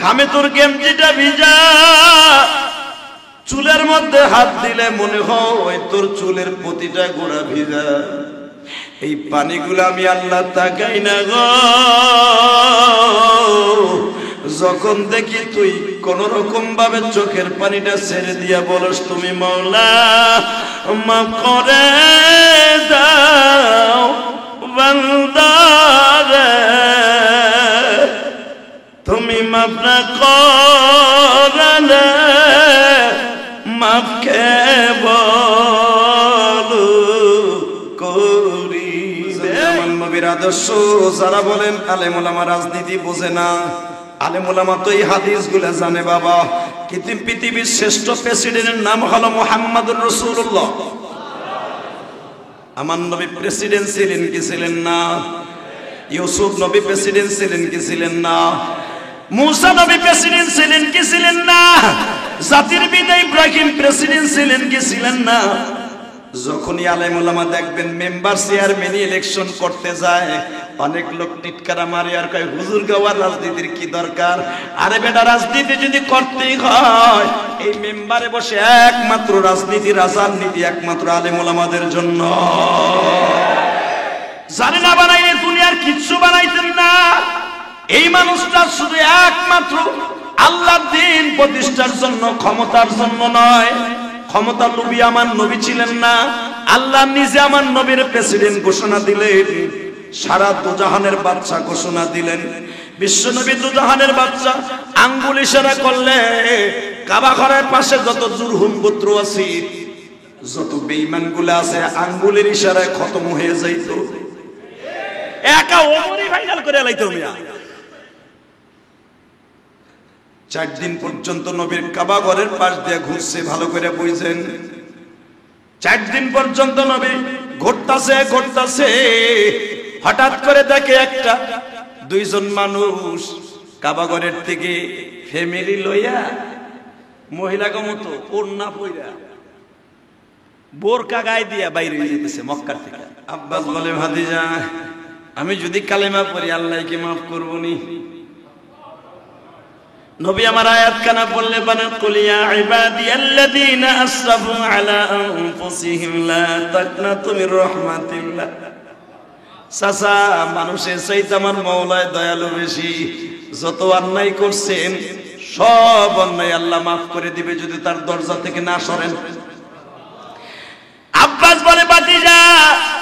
ঘামে তোর গেঞ্জিটা ভিজা, চুলের মধ্যে হাত দিলে মনে হয় তোর চুলের প্রতিটা গোড়া ভিজা। এই পানিগুলো আমি আল্লাহ তাকাই না গো, যখন দেখি তুই কোন রকম ভাবে চোখের পানিটা ছেড়ে দিয়া বলস তুমি মাওলা মাফ করে দাও বান্দারে, তুমি মাফ না করলে মাফ কে বলো করি। আমার নবীর আদর্শ যারা বলেন আলেম ওলামা রাজনীতি বোঝে না, আলেম ওলামা তো এই হাদিসগুলো জানে বাবা। কিন্তু পৃথিবীর শ্রেষ্ঠ প্রেসিডেন্টের নাম হলো মুহাম্মদুর রাসূলুল্লাহ। আমার নবী প্রেসিডেন্ট ছিলেন কি ছিলেন না? ইউসুফ নবী প্রেসিডেন্ট ছিলেন কি ছিলেন না? মুসা নবী প্রেসিডেন্ট ছিলেন কি ছিলেন না? জাতির পিতা ইব্রাহিম প্রেসিডেন্ট ছিলেন কি ছিলেন না? যখনই আলেম ওলামা দেখবেন মেম্বার চেয়ারম্যান ইলেকশন করতে যায়, অনেক লোক টিটকারা মারে আর কয় হুজুর গাওয়ার রাজনীতির কি দরকার? আরে বেটা, রাজনীতি যদি করতেই হয় এই মেম্বারে বসে একমাত্র রাজনীতি রাজনীতি একমাত্র আলেম ওলামাদের জন্য। জানে না বানাইলে দুনিয়ার কিচ্ছু বানাইতেন না। এই মানুষটা শুধু একমাত্র আল্লাহর দ্বীন প্রতিষ্ঠার জন্য, ক্ষমতার জন্য নয়। ক্ষমতা লোভী আমার নবী ছিলেন না। আল্লাহ নিজে আমার নবীর প্রেসিডেন্ট ঘোষণা দিলেন, সারা দুজাহানের বাদশা ঘোষণা দিলেন। বিশ্ব নবী দুজাহানের বাদশা। আঙ্গুল ইশারা করলে কাবা ঘরের পাশে যত জুরহুম গোত্র আছে, যত বেঈমান গুলা আছে, আঙ্গুলের ইশারায় খতম হয়ে যাইত। একা ওমরই ফাইনাল করে লাইতো মিয়া। 4 দিন পর্যন্ত নবীর কাবা ঘরের পাশ দিয়ে ঘুরছে, ভালো করে বুঝছেন। 4 দিন পর্যন্ত নবী ঘুরতাছে। হঠাৎ করে দেখে একটা 2জন মানুষ কাবা ঘরের থেকে ফ্যামিলি লইয়া, মহিলাকে মতো ওড়না পইরা বোরকা গায়ে দিয়া বাইরে হয়ে যেতেছে মক্কা থেকে। আব্বাস বলে ভাতিজা, আমি যদি কালেমা পড়ি আল্লাহ কি মাফ করবনি? নবী আমার আয়াত কানা বললে বানা কুল ইয়া ইবাদিয়াল্লাযীনা আসরাফু আলা আনফুসিহিম লা তাকনাতু মির রাহমাতিল্লাহ। সাসা, মানুষের চাইতে আমার মাওলায় দয়ালু বেশি। যত অন্যায় করছেন সব অন্যায় আল্লাহ মাফ করে দিবে যদি তার দরজা থেকে না সরেন। আব্বাস বলে ভাতিজা,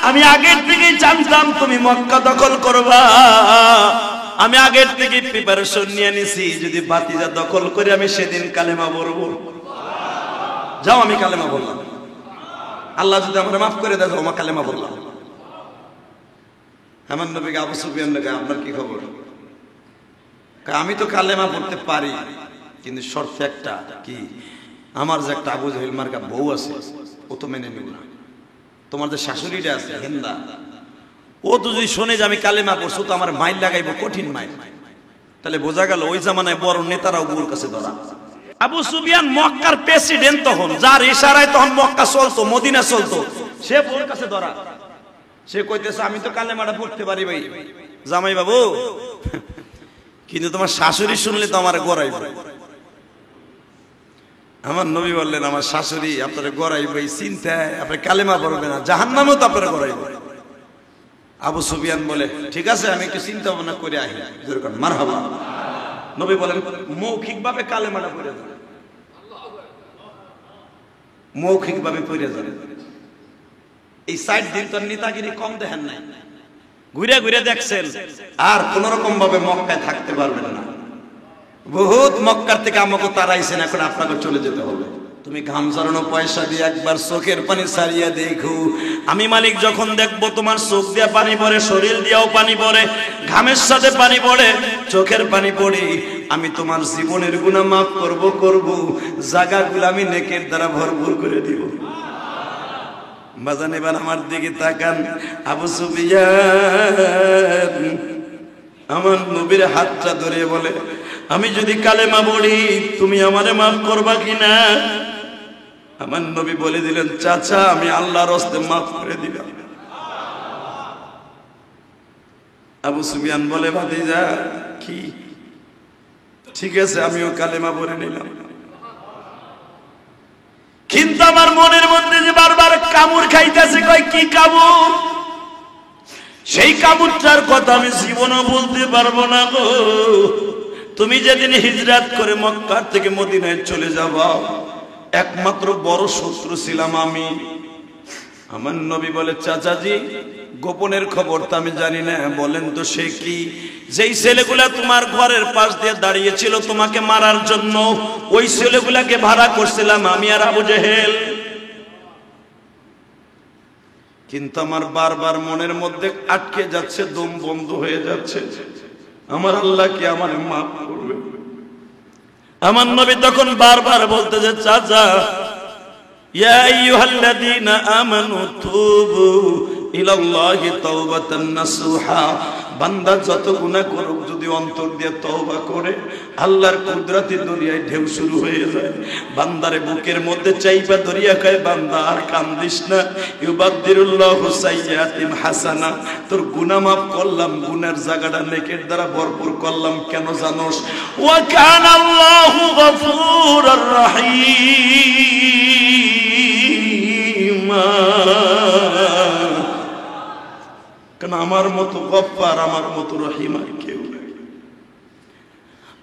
আমি আগের থেকেই জানতাম তুমি মক্কা দখল করবা। আমি আগের থেকে প্রিপারেশন নিয়ে নিছি, যদি ভাতিজা দখল করে আমি সেদিন কালেমা পড়বো। যাও, আমি কালেমা বললাম, আল্লাহ যদি আমরা মাফ করে দেয়, আমার কালেমা বললাম। আমার নবীকে আবু সুফিয়ান বলে, আপনার কি খবর? আমি তো কালেমা পড়তে পারি, কিন্তু শর্ত একটা। কি? আমার যে একটা আবু জাহেল মার্কা বউ আছে, ও তো মেনে নিব না। তোমার যে শাশুড়িটা আছে হিন্দা, ও তো যদি শোনে যে আমি কালেমা পড়ছো তো আমার মাইল লাগাইবো, কঠিন মাইল। তাহলে বোঝা গেল ওই জামানায় বড় নেতারাও বউর কাছে ধরা। আবু সুফিয়ান মক্কার প্রেসিডেন্ট তখন, যার ইশারায় তখন মক্কা চলতো, মদিনা চলতো, সে বউর কাছে ধরা। সে কইতেছে আমি তো কালেমাটা পড়তে পারি ভাই জামাই বাবু, কিন্তু তোমার শাশুড়ি শুনলে তো আমার গড়াইব। আমার নবী বললেন, আমার শাশুড়ি আপনারা গড়াইব এই চিন্তায় আপনি কালেমা পড়বেন না, জাহান্নামেও তো আপনারা গড়াইব। আবু সুফিয়ান বলে, ঠিক আছে আমি একটু চিন্তা ভাবনা করে আহি। মারহাবা। নবী বলেন, মৌখিকভাবে কালেমাটা পড়ে যাবে, মৌখিকভাবে পড়ে যাবে। এই 4 দিন তো নেতাগিরি কম দেখেন নাই, ঘুরে ঘুরে দেখছেন, আর কোন রকম ভাবে মক্কায় থাকতে পারবেন না। বহুত মক্কার থেকে আমাকে তাড়াইছেন, এখন আপনাকে চলে যেতে হবে। তুমি ঘাম ঝরানো পয়সা দিয়ে একবার চোখের পানি ছাড়িয়ে দেখো, আমি মালিক যখন দেখবো তোমার চোখ দিয়ে পানি পড়ে, শরীর দিয়েও পানি পড়ে, ঘামের সাথে পানি পড়ে, চোখের পানি পড়ে, আমি তোমার জীবনের গুনাহ মাফ করব, জায়গাগুলো আমি নেকের দ্বারা ভরপুর করে দিব। বাজান এবার আমার দিকে তাকান। আবু সুফিয়ান আমার নবীর হাতটা ধরে বলে, আমি যদি কালেমা পড়ি তুমি আমারে মাফ করবা কিনা? আমার নবী বলে দিলেন, চাচা আমি আল্লাহর হস্তে মাফ করে দিলাম। আবু সুফিয়ান বলে, ভাতিজা কি? ঠিক আছে, আমিও কালেমা পড়ে নিলাম। কিন্তু আমার মনের মধ্যে যে বারবার কামড় খাইতেছে, কয় কি কামড়? সেই কামড়টার কথা আমি জীবনও বলতে পারবো না গো। তুমি যেদিন হিজরত করে মক্কা থেকে মদিনায় চলে যাবা, একমাত্র বড় শত্রু ছিলাম আমি। আমার নবী বলে, চাচাজি গোপনের খবর তো আমি জানি না, বলেন তো সে কি? যেই ছেলেগুলা তোমার ঘরের পাশ দিয়ে দাঁড়িয়েছিল তোমাকে মারার জন্য, ওই ছেলেগুলাকে ভাড়া করছিলাম আমি আর আবু জেহেল। কিন্তু আমার বারবার মনের মধ্যে আটকে যাচ্ছে, দম বন্ধ হয়ে যাচ্ছে, আমার আল্লাহ কি আমার মাফ করবে? আমার নবী তখন বারবার বলতে যে, চাচা ইয়া আইয়ুহাল্লাযীনা আমানু তুবু ইলাল্লাহি তাওবাতান নাসুহা। বান্দা যত গুনাহ করুক, যদি অন্তর দিয়ে তওবা করে, আল্লাহর কুদরতি দরিয়ায় ঢেউ শুরু হয়ে যায়। বান্দারে বুকের মধ্যে চাইপা দরিয়া কয়, বান্দা আর কান্দিস না, ইউবাদদিরুল্লাহু সাইয়্যাতিম হাসানা। তোর গুনাহ মাফ করলাম, গুনার জায়গাটা নেকের দ্বারা ভরপুর করলাম। কেন জানোস? ওয়া কানা আল্লাহু গফুরুর রহিম। কেন আমার মতো গফফার, আমার মতো রহিম আর কেউ নেই।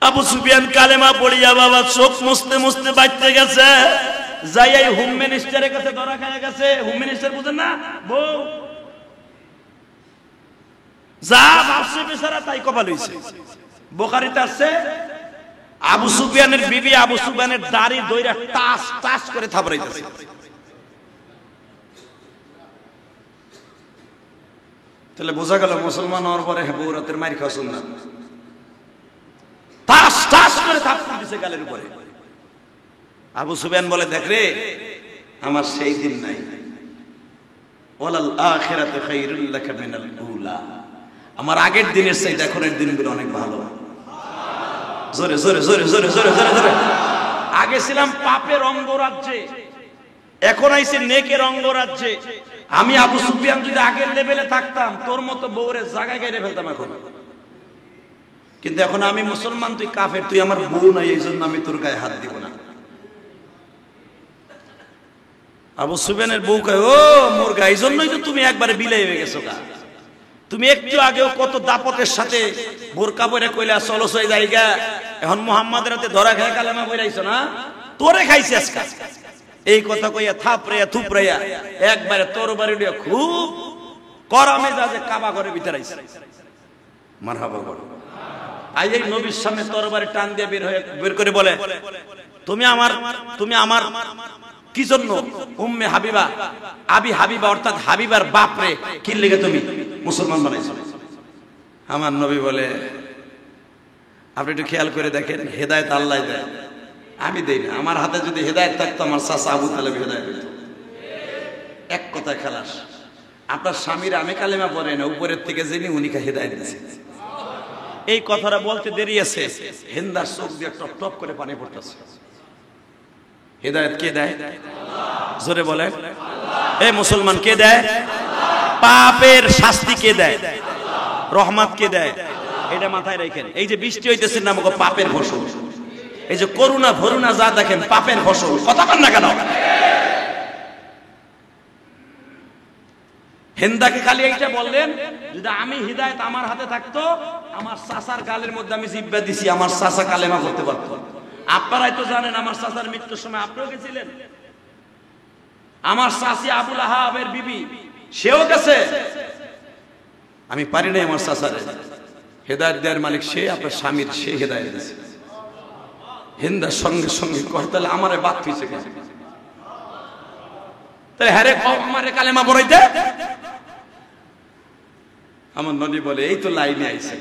আবু সুফিয়ান কালেমা পড়িয়া বাবা চোখ মুছতে মুছতে বাইতে গেছে, যাই এই হোম মিনিস্টারের কাছে ধরা খায় গেছে। হোম মিনিস্টার বুঝেন না, বউ যা ভাবছে বেচারা তাই কপাল হইছে। বুখারীতে আছে, আবু সুফিয়ানের বিবি আবু সুফিয়ানের দাড়ি দইরা টাস টাস করে থাবড়াইতেছে। তাহলে বোঝা গেল মুসলমান হওয়ার পরে বউ রাতের মাইর খাওয়া সুন্নাত। টাস টাস করে থাপ্পড় দিছে গালের উপরে। আবু সুফিয়ান বলে, দেখ রে, আমার সেই দিন নাই। ওয়ালাল আখিরাতু খায়রুল লাকা মিনাল উলা। আমার আগের দিনের চাইতে এখনের দিনগুলো অনেক ভালো। জোরে জোরে জোরে জোরে জোরে জোরে জোরে। আগে ছিলাম পাপের অঙ্গরাজ্যে, এখন আইছে নেকের অঙ্গরাজ্যে। আমি আবু সুফিয়ান যদি আগের লেভেলে থাকতাম, তোর মতো বউরে জায়গায় গাইরে ফেলতাম এখন। কিন্তু এখন আমি মুসলমান, তুই কাফের, তুই আমার বউ নাই, এই জন্য আমি তোর গায়ে হাত দিব না। আবু সুফিয়ানের বউ কয়, ও মোর গায়ে, এই জন্যই তো তুমি একবারে বিলাই হয়ে গেছো গা। তুমি একটু আগেও কত দাপটের সাথে বোরকা পরে কইলা চলো সই জায়গা, এখন মুহাম্মাদের হাতে ধরা খায় কালেমা পড়াইছো না, তোরে খাইছে আজকে। এই কথা কইয়া থাপড়াইয়া থুপড়াইয়া একবারে তরবারি দিয়ে খুব গরমে যাচ্ছে কাবা ঘরে ভিতরে আইছে। মারহাবা বলো। আজ এই নবীর সামনে তরবারি টান দিয়ে বের করে বলে, তুমি আমার কি জন্য উম্মে হাবিবা, আবি হাবিবা অর্থাৎ হাবিবার বাপ রে কি লেগে তুমি মুসলমান বানাইছো? আমার নবী বলে, আপনি একটু খেয়াল করে দেখেন, হেদায়েত আল্লাহ দেয়, আমি দেই না। আমার হাতে যদি হেদায়েত থাকতো, আমার চাচা আবু তালেব হেদায়েত দিত। এক কথায় খালাস। আপনার স্বামীর আমি কালেমা পড়ে না, উপরের থেকে জেনে উনি হেদায়েত দিয়েছে। এই কথাটা বলতে দেরি আছে, হিন্দার চোখ দিয়ে টপ টপ করে পানি পড়তেছে। হেদায়েত কে দেয়? জোরে বলে। এই মুসলমান কে দেয়? পাপের শাস্তি কে দেয়? রহমত কে দেয়? এটা মাথায় রাখেন। এই যে বৃষ্টি হইতেছে না, আমাকে পাপের ফসল। এই যে করুণা ভরুণা যা দেখেন, পাপের ফসল। কথা বল না কেন? হিন্দাকে খালি এইটা বললেন, যদি আমি হিদায়েত আমার হাতে থাকতো, আমার চাচার গালের মধ্যে আমি জিব্বা দিছি, আমার চাচা কালেমা করতে পারতো। আপনারাই তো জানেন, আমার চাচার মৃত্যুর সময় আপনিও গেছিলেন। আমার চাচি আবুল আহাবের বিবি, সেও গেছে। আমি পারি নাই আমার চাচারে। হেদায়েত দেওয়ার মালিক সে, আপনার স্বামীর সে হেদায়েত দিয়েছে। হিন্দার সঙ্গে সঙ্গে কয়, তাহলে আমারে বাদ হইছে কেন? তাহলে হ্যারে আমারে কালেমা পড়াইতে। আমার নবী বলে, এই তো লাইনে আইছে।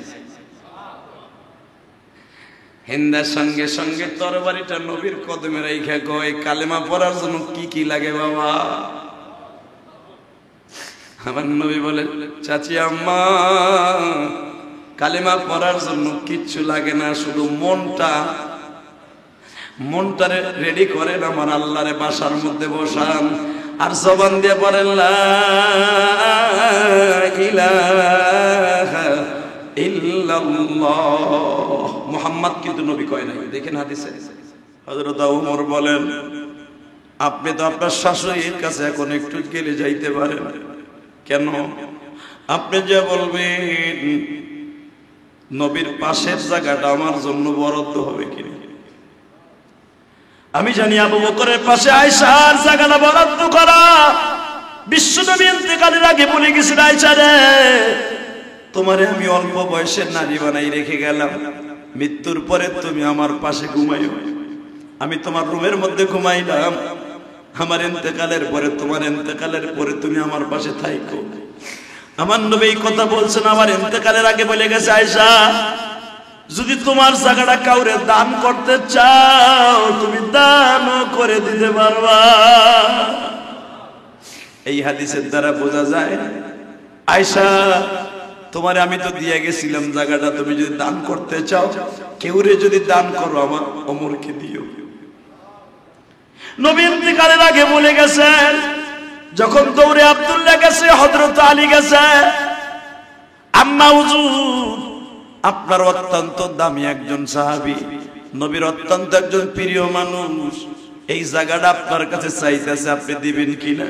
হিন্দার সঙ্গে সঙ্গে তরবারিটা নবীর কদমে রাইখা কয়, কালেমা পড়ার জন্য কি কি লাগে বাবা? আমার নবী বলে, চাচি আম্মা, কালেমা পড়ার জন্য কিচ্ছু লাগে না, শুধু মনটারে রেডি করেন, আমার আল্লাহরে বাসার মধ্যে বসান, আর জবান দিয়ে পড়েন লা ইলাহা ইল্লাল্লাহ। মুহাম্মদ কিন্তু নবী কয় নাই, দেখেন হাদিসে। হযরত ওমর বলেন, আপনি তো আপনার শাশুড়ির কাছে এখন একটু গেলে যাইতে পারেন। কেন? আপনি যে বলবেন নবীর পাশের জায়গাটা আমার জন্য বরাদ্দ হবে কিনা। আমি জানি আবু বকরের পাশে আয়েশার জায়গাটা বরাদ্দ করা। বিশ্বনবী ইন্তেকালের আগে বলে গেছেন, আয়েশা রে, তোমারে আমি অল্প বয়সের নারী বানাই রেখে গেলাম, মৃত্যুর পরে তুমি আমার পাশে ঘুমাইও। আমি তোমার রুমের মধ্যে ঘুমাইলাম, আমার ইন্তেকালের পরে, তোমার ইন্তেকালের পরে তুমি আমার পাশে থাইকো। আমার নবী এই কথা বলছেন আমার ইন্তেকালের আগে বলে গেছে, আয়েশা যদি তোমার জায়গাটা কাউরে দান করতে চাও তুমি দানও করে দিতে পারবা। এই হাদিসের দ্বারা বোঝা যায়, আয়েশা তোমারে আমি তো দিয়ে গেছিলাম জায়গাটা, তুমি যদি দান করতে চাও, কেউরে যদি দান করো আমার ওমরকে দিও। নবী ইন্তেকালের আগে বলে গেছেন, যখন দৌড়ে আব্দুল্লাহ গেছে, হযরত আলী গেছে, আম্মা হুজুর আপনার অত্যন্ত দামি একজন সাহাবী, নবীর অত্যন্ত একজন প্রিয় মানুষ, এই জায়গাটা আপনার কাছে চাইতেছে, আপনি দিবেন কিনা।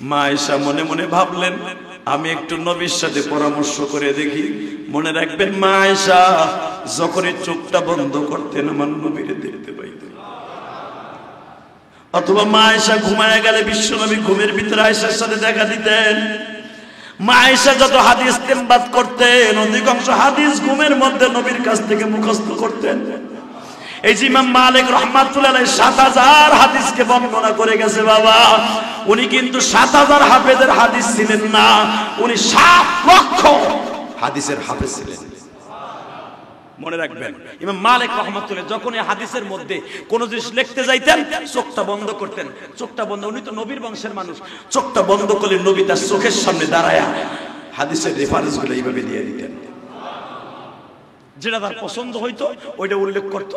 মা আয়েশা মনে মনে ভাবলেন, আমি একটু নবীর সাথে পরামর্শ করে দেখি। মনে রাখবেন মা আয়েশা যখনই চোখটা বন্ধ করতেন আমার নবীরে দেখতে পাইতেন। অথবা মা আয়েশা ঘুমায় গেলে বিশ্বনবী ঘুমের ভিতরে আয়েশার সাথে দেখা দিতেন। মা আয়েশা যত হাদিস ইস্তেমবাদ করতেন, অধিকাংশ হাদিস ঘুমের মধ্যে নবীর কাছ থেকে মুখস্থ করতেন। এই যে ইমাম মালিক রাহমাতুল্লাহ আলাইহি ৭০০০ হাদিসকে বর্ণনা করে গেছে বাবা, উনি কিন্তু ৭০০০ হাফেজের হাদিস ছিলেন না, উনি ৭ লক্ষ হাদিসের হাফেজ ছিলেন। মনে রাখবেন ইমাম মালিক রাহমাতুল্লাহ যখন এই হাদিসের মধ্যে কোন জিনিস লিখতে যাইতেন চোখটা বন্ধ করতেন। চোখটা বন্ধ, উনি তো নবীর বংশের মানুষ, চোখটা বন্ধ করলে নবী তার চোখের সামনে দাঁড়ায়া হাদিসের রেফারেন্সগুলো এইভাবে দিয়ে দিতেন। যেটা তার পছন্দ হইতো ওইটা উল্লেখ করতো,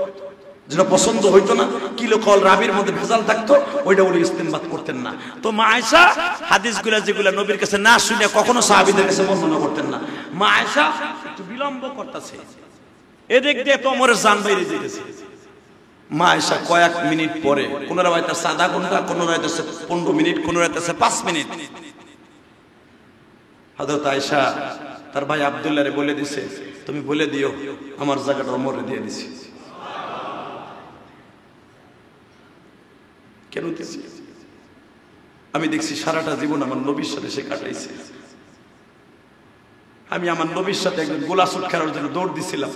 যেটা পছন্দ হইতো না, কিলো কল রাবির মধ্যে ভেজাল থাকতো, ওইটা উনি ইস্তেমবাদ করতেন না। তো মা আয়েশা হাদিসগুলা যেগুলা নবীর কাছে না শুনে কখনো সাহাবীদের কাছে বর্ণনা করতেন না। মা আয়েশা একটু বিলম্ব করতেছে, এদিক দিয়ে তো ওমরের জান বাইরে যেতেছে। মা আয়েশা কয়েক মিনিট পরে, কোন রাওয়ায়াতে আধা ঘন্টা, কোন রাওয়ায়াতে 15 মিনিট, কোন রাওয়ায়াতে 5 মিনিট, হযরত আয়েশা তার ভাই আব্দুল্লাহরে বলে দিছে, তুমি বলে দিও আমার জায়গাটা ওমরে দিয়ে দিছি। কেন দিছি? আমি দেখছি সারাটা জীবন আমার নবীর সাথে সে কাটাইছে। আমি আমার নবীর সাথে একজন গোলাসুট খেলার জন্য দৌড় দিছিলাম,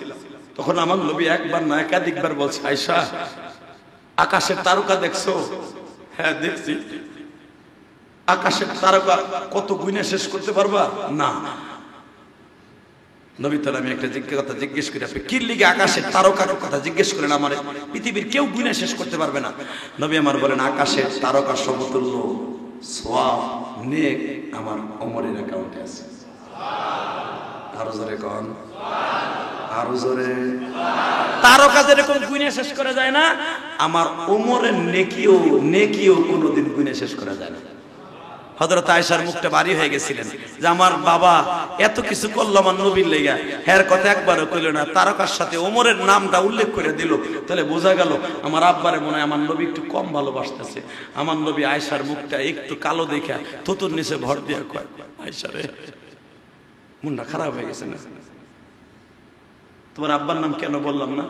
তখন আমার নবী একবার না একাধিকবার বলছে, আয়েশা আকাশের তারকা দেখছো? হ্যাঁ দেখছি। আকাশের তারকা কত গুণে শেষ করতে পারবা? না। নবী তাআলা আমি একটা কথা জিজ্ঞেস করি, আপনি কি লিগে আকাশের তারকার কথা জিজ্ঞেস করেন? আমার পৃথিবীর কেউ গুণে শেষ করতে পারবে না। নবী আমার বলেন, আকাশের তারকা সমতুল্য সওয়াব নেক আমার ওমরের অ্যাকাউন্টে আছে। আরো জোরে কোন, আরো জোরে। তারকা যেরকম গুণে শেষ করা যায় না, আমার ওমরের নেকিও কোনোদিন গুণে শেষ করা যায় না। হযরত আয়েশার মুখটা ভারী হয়ে গেছিলেন যে আমার বাবা এত কিছু করলো আমার নবীর লেগা, হের কথা একবারও কইল না, তারকার সাথে ওমরের নামটা উল্লেখ করে দিল, তাহলে বোঝা গেল আমার আব্বারে মনে হয় আমার নবী একটু কম ভালোবাসতেছে। আমার নবী আয়েশার মুখটা একটু কালো দেখা থুতুর নিচে ভর দিয়া কয়, আয়েশা রে মনটা খারাপ হয়ে গেছে না? তোমার আব্বার নাম কেন বললাম না?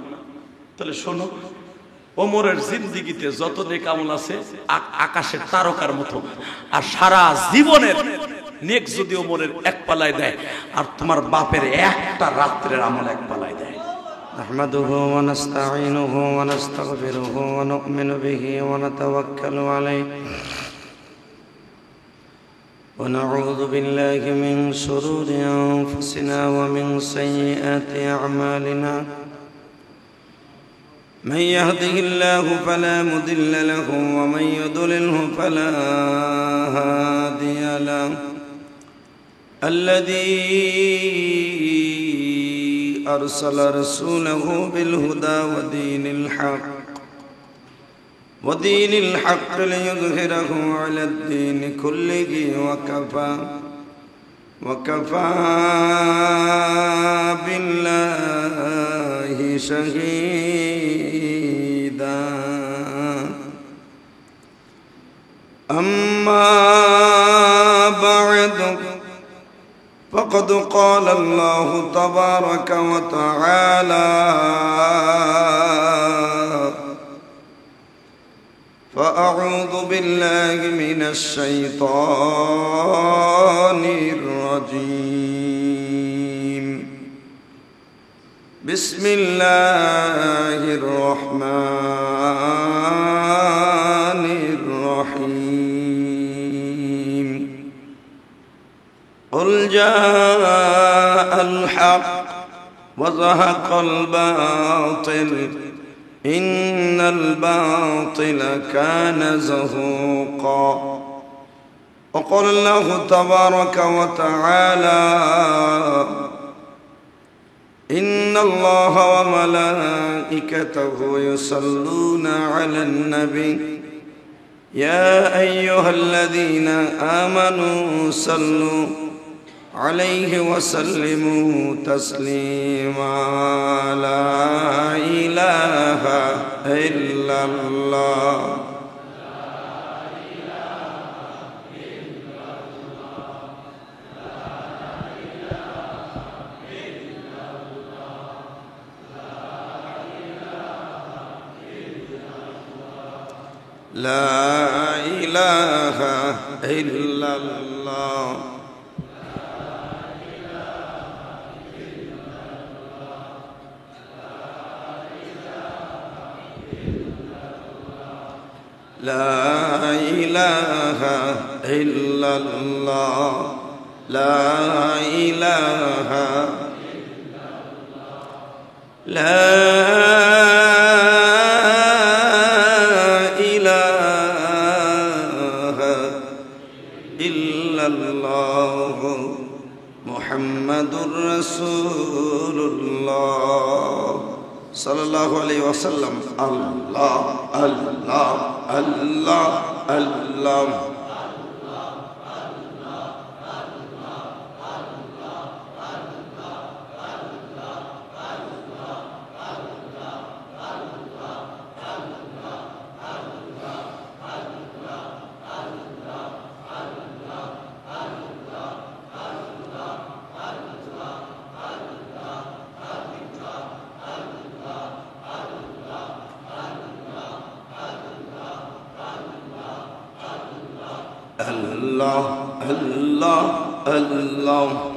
তাহলে শোনো, ওমরের জিন্দেগিতে যত নেক আমল আছে আকাশের তারকার মতো, আর সারা জীবনের নেক যদি ওমরের এক পালায় দেয়, আর তোমার বাপের একটা রাত্রের আমল এক পালায় দেয়। نحمده ونستعينه ونستغفره ونؤمن به ونتوكل عليه ونعوذ بالله من شرور أنفسنا ومن سيئات أعمالنا من يهده الله فلا مضل له ومن يضلله فلا هادي له الذي أرسل رسوله بالهدى ودين الحق ليظهره على الدين كله وكفى وكفى بالله شهيدا أما بعد فقد قال الله تبارك وتعالى فأعوذ بالله من الشيطان الرجيم بسم الله الرحمن الرحيم قل جاء الحق وزهق الباطل إن الباطل كان زهوقا وقال الله تبارك وتعالى إن الله وملائكته يصلون على النبي يا أيها الذين آمنوا صلوا عليه وسلموا تسليما لا إله إلا الله لا إله إلا الله لا إله إلا الله لا إله لا إله إلا الله محمد رسول الله صلى الله عليه وسلم الله الله الله الله الله الله الله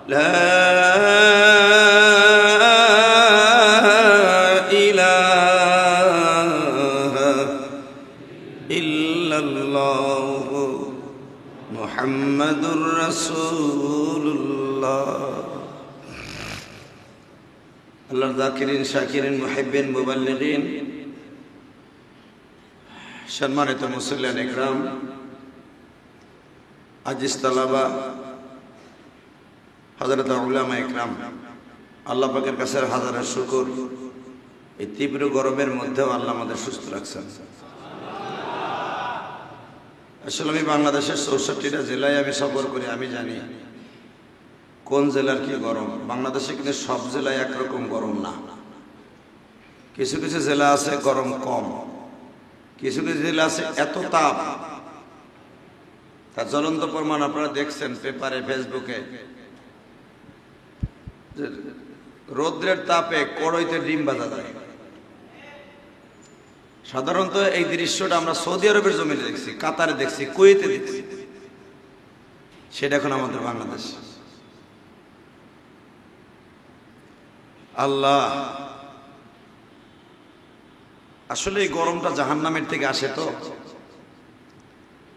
لا إله إلا الله محمد رسول الله আল্লাহর যাকিরিন শাকিরিন মুহিব্বিন মুবাল্লিগিন সম্মানিত মুসল্লিয়ান ইকরাম আজিজ তালাবা হযরত উলামা ইকরাম আল্লাহ পাকের কাছে হাজার শুকর এই তীব্র গরমের মধ্যেও আল্লাহ আমাদের সুস্থ রাখছেন আসলে আমি বাংলাদেশের ৬৪টা জেলায় আমি সফর করি আমি জানি কোন জেলার কি গরম বাংলাদেশে কিন্তু সব জেলায় একরকম গরম না কিছু কিছু জেলা আছে গরম কম কিছু কিছু জেলা আছে এত তাপ তার জ্বলন্ত প্রমাণ আপনারা দেখছেন পেপারে ফেসবুকে রৌদ্রের তাপে কড়াইতে ডিম ভাজা যায় সাধারণত এই দৃশ্যটা আমরা সৌদি আরবের জমিনে দেখছি কাতারে দেখছি কুয়েতে দেখছি সেটা এখন আমাদের বাংলাদেশ আল্লাহ আসলে এই গরমটা জাহান্নামের থেকে আসে তো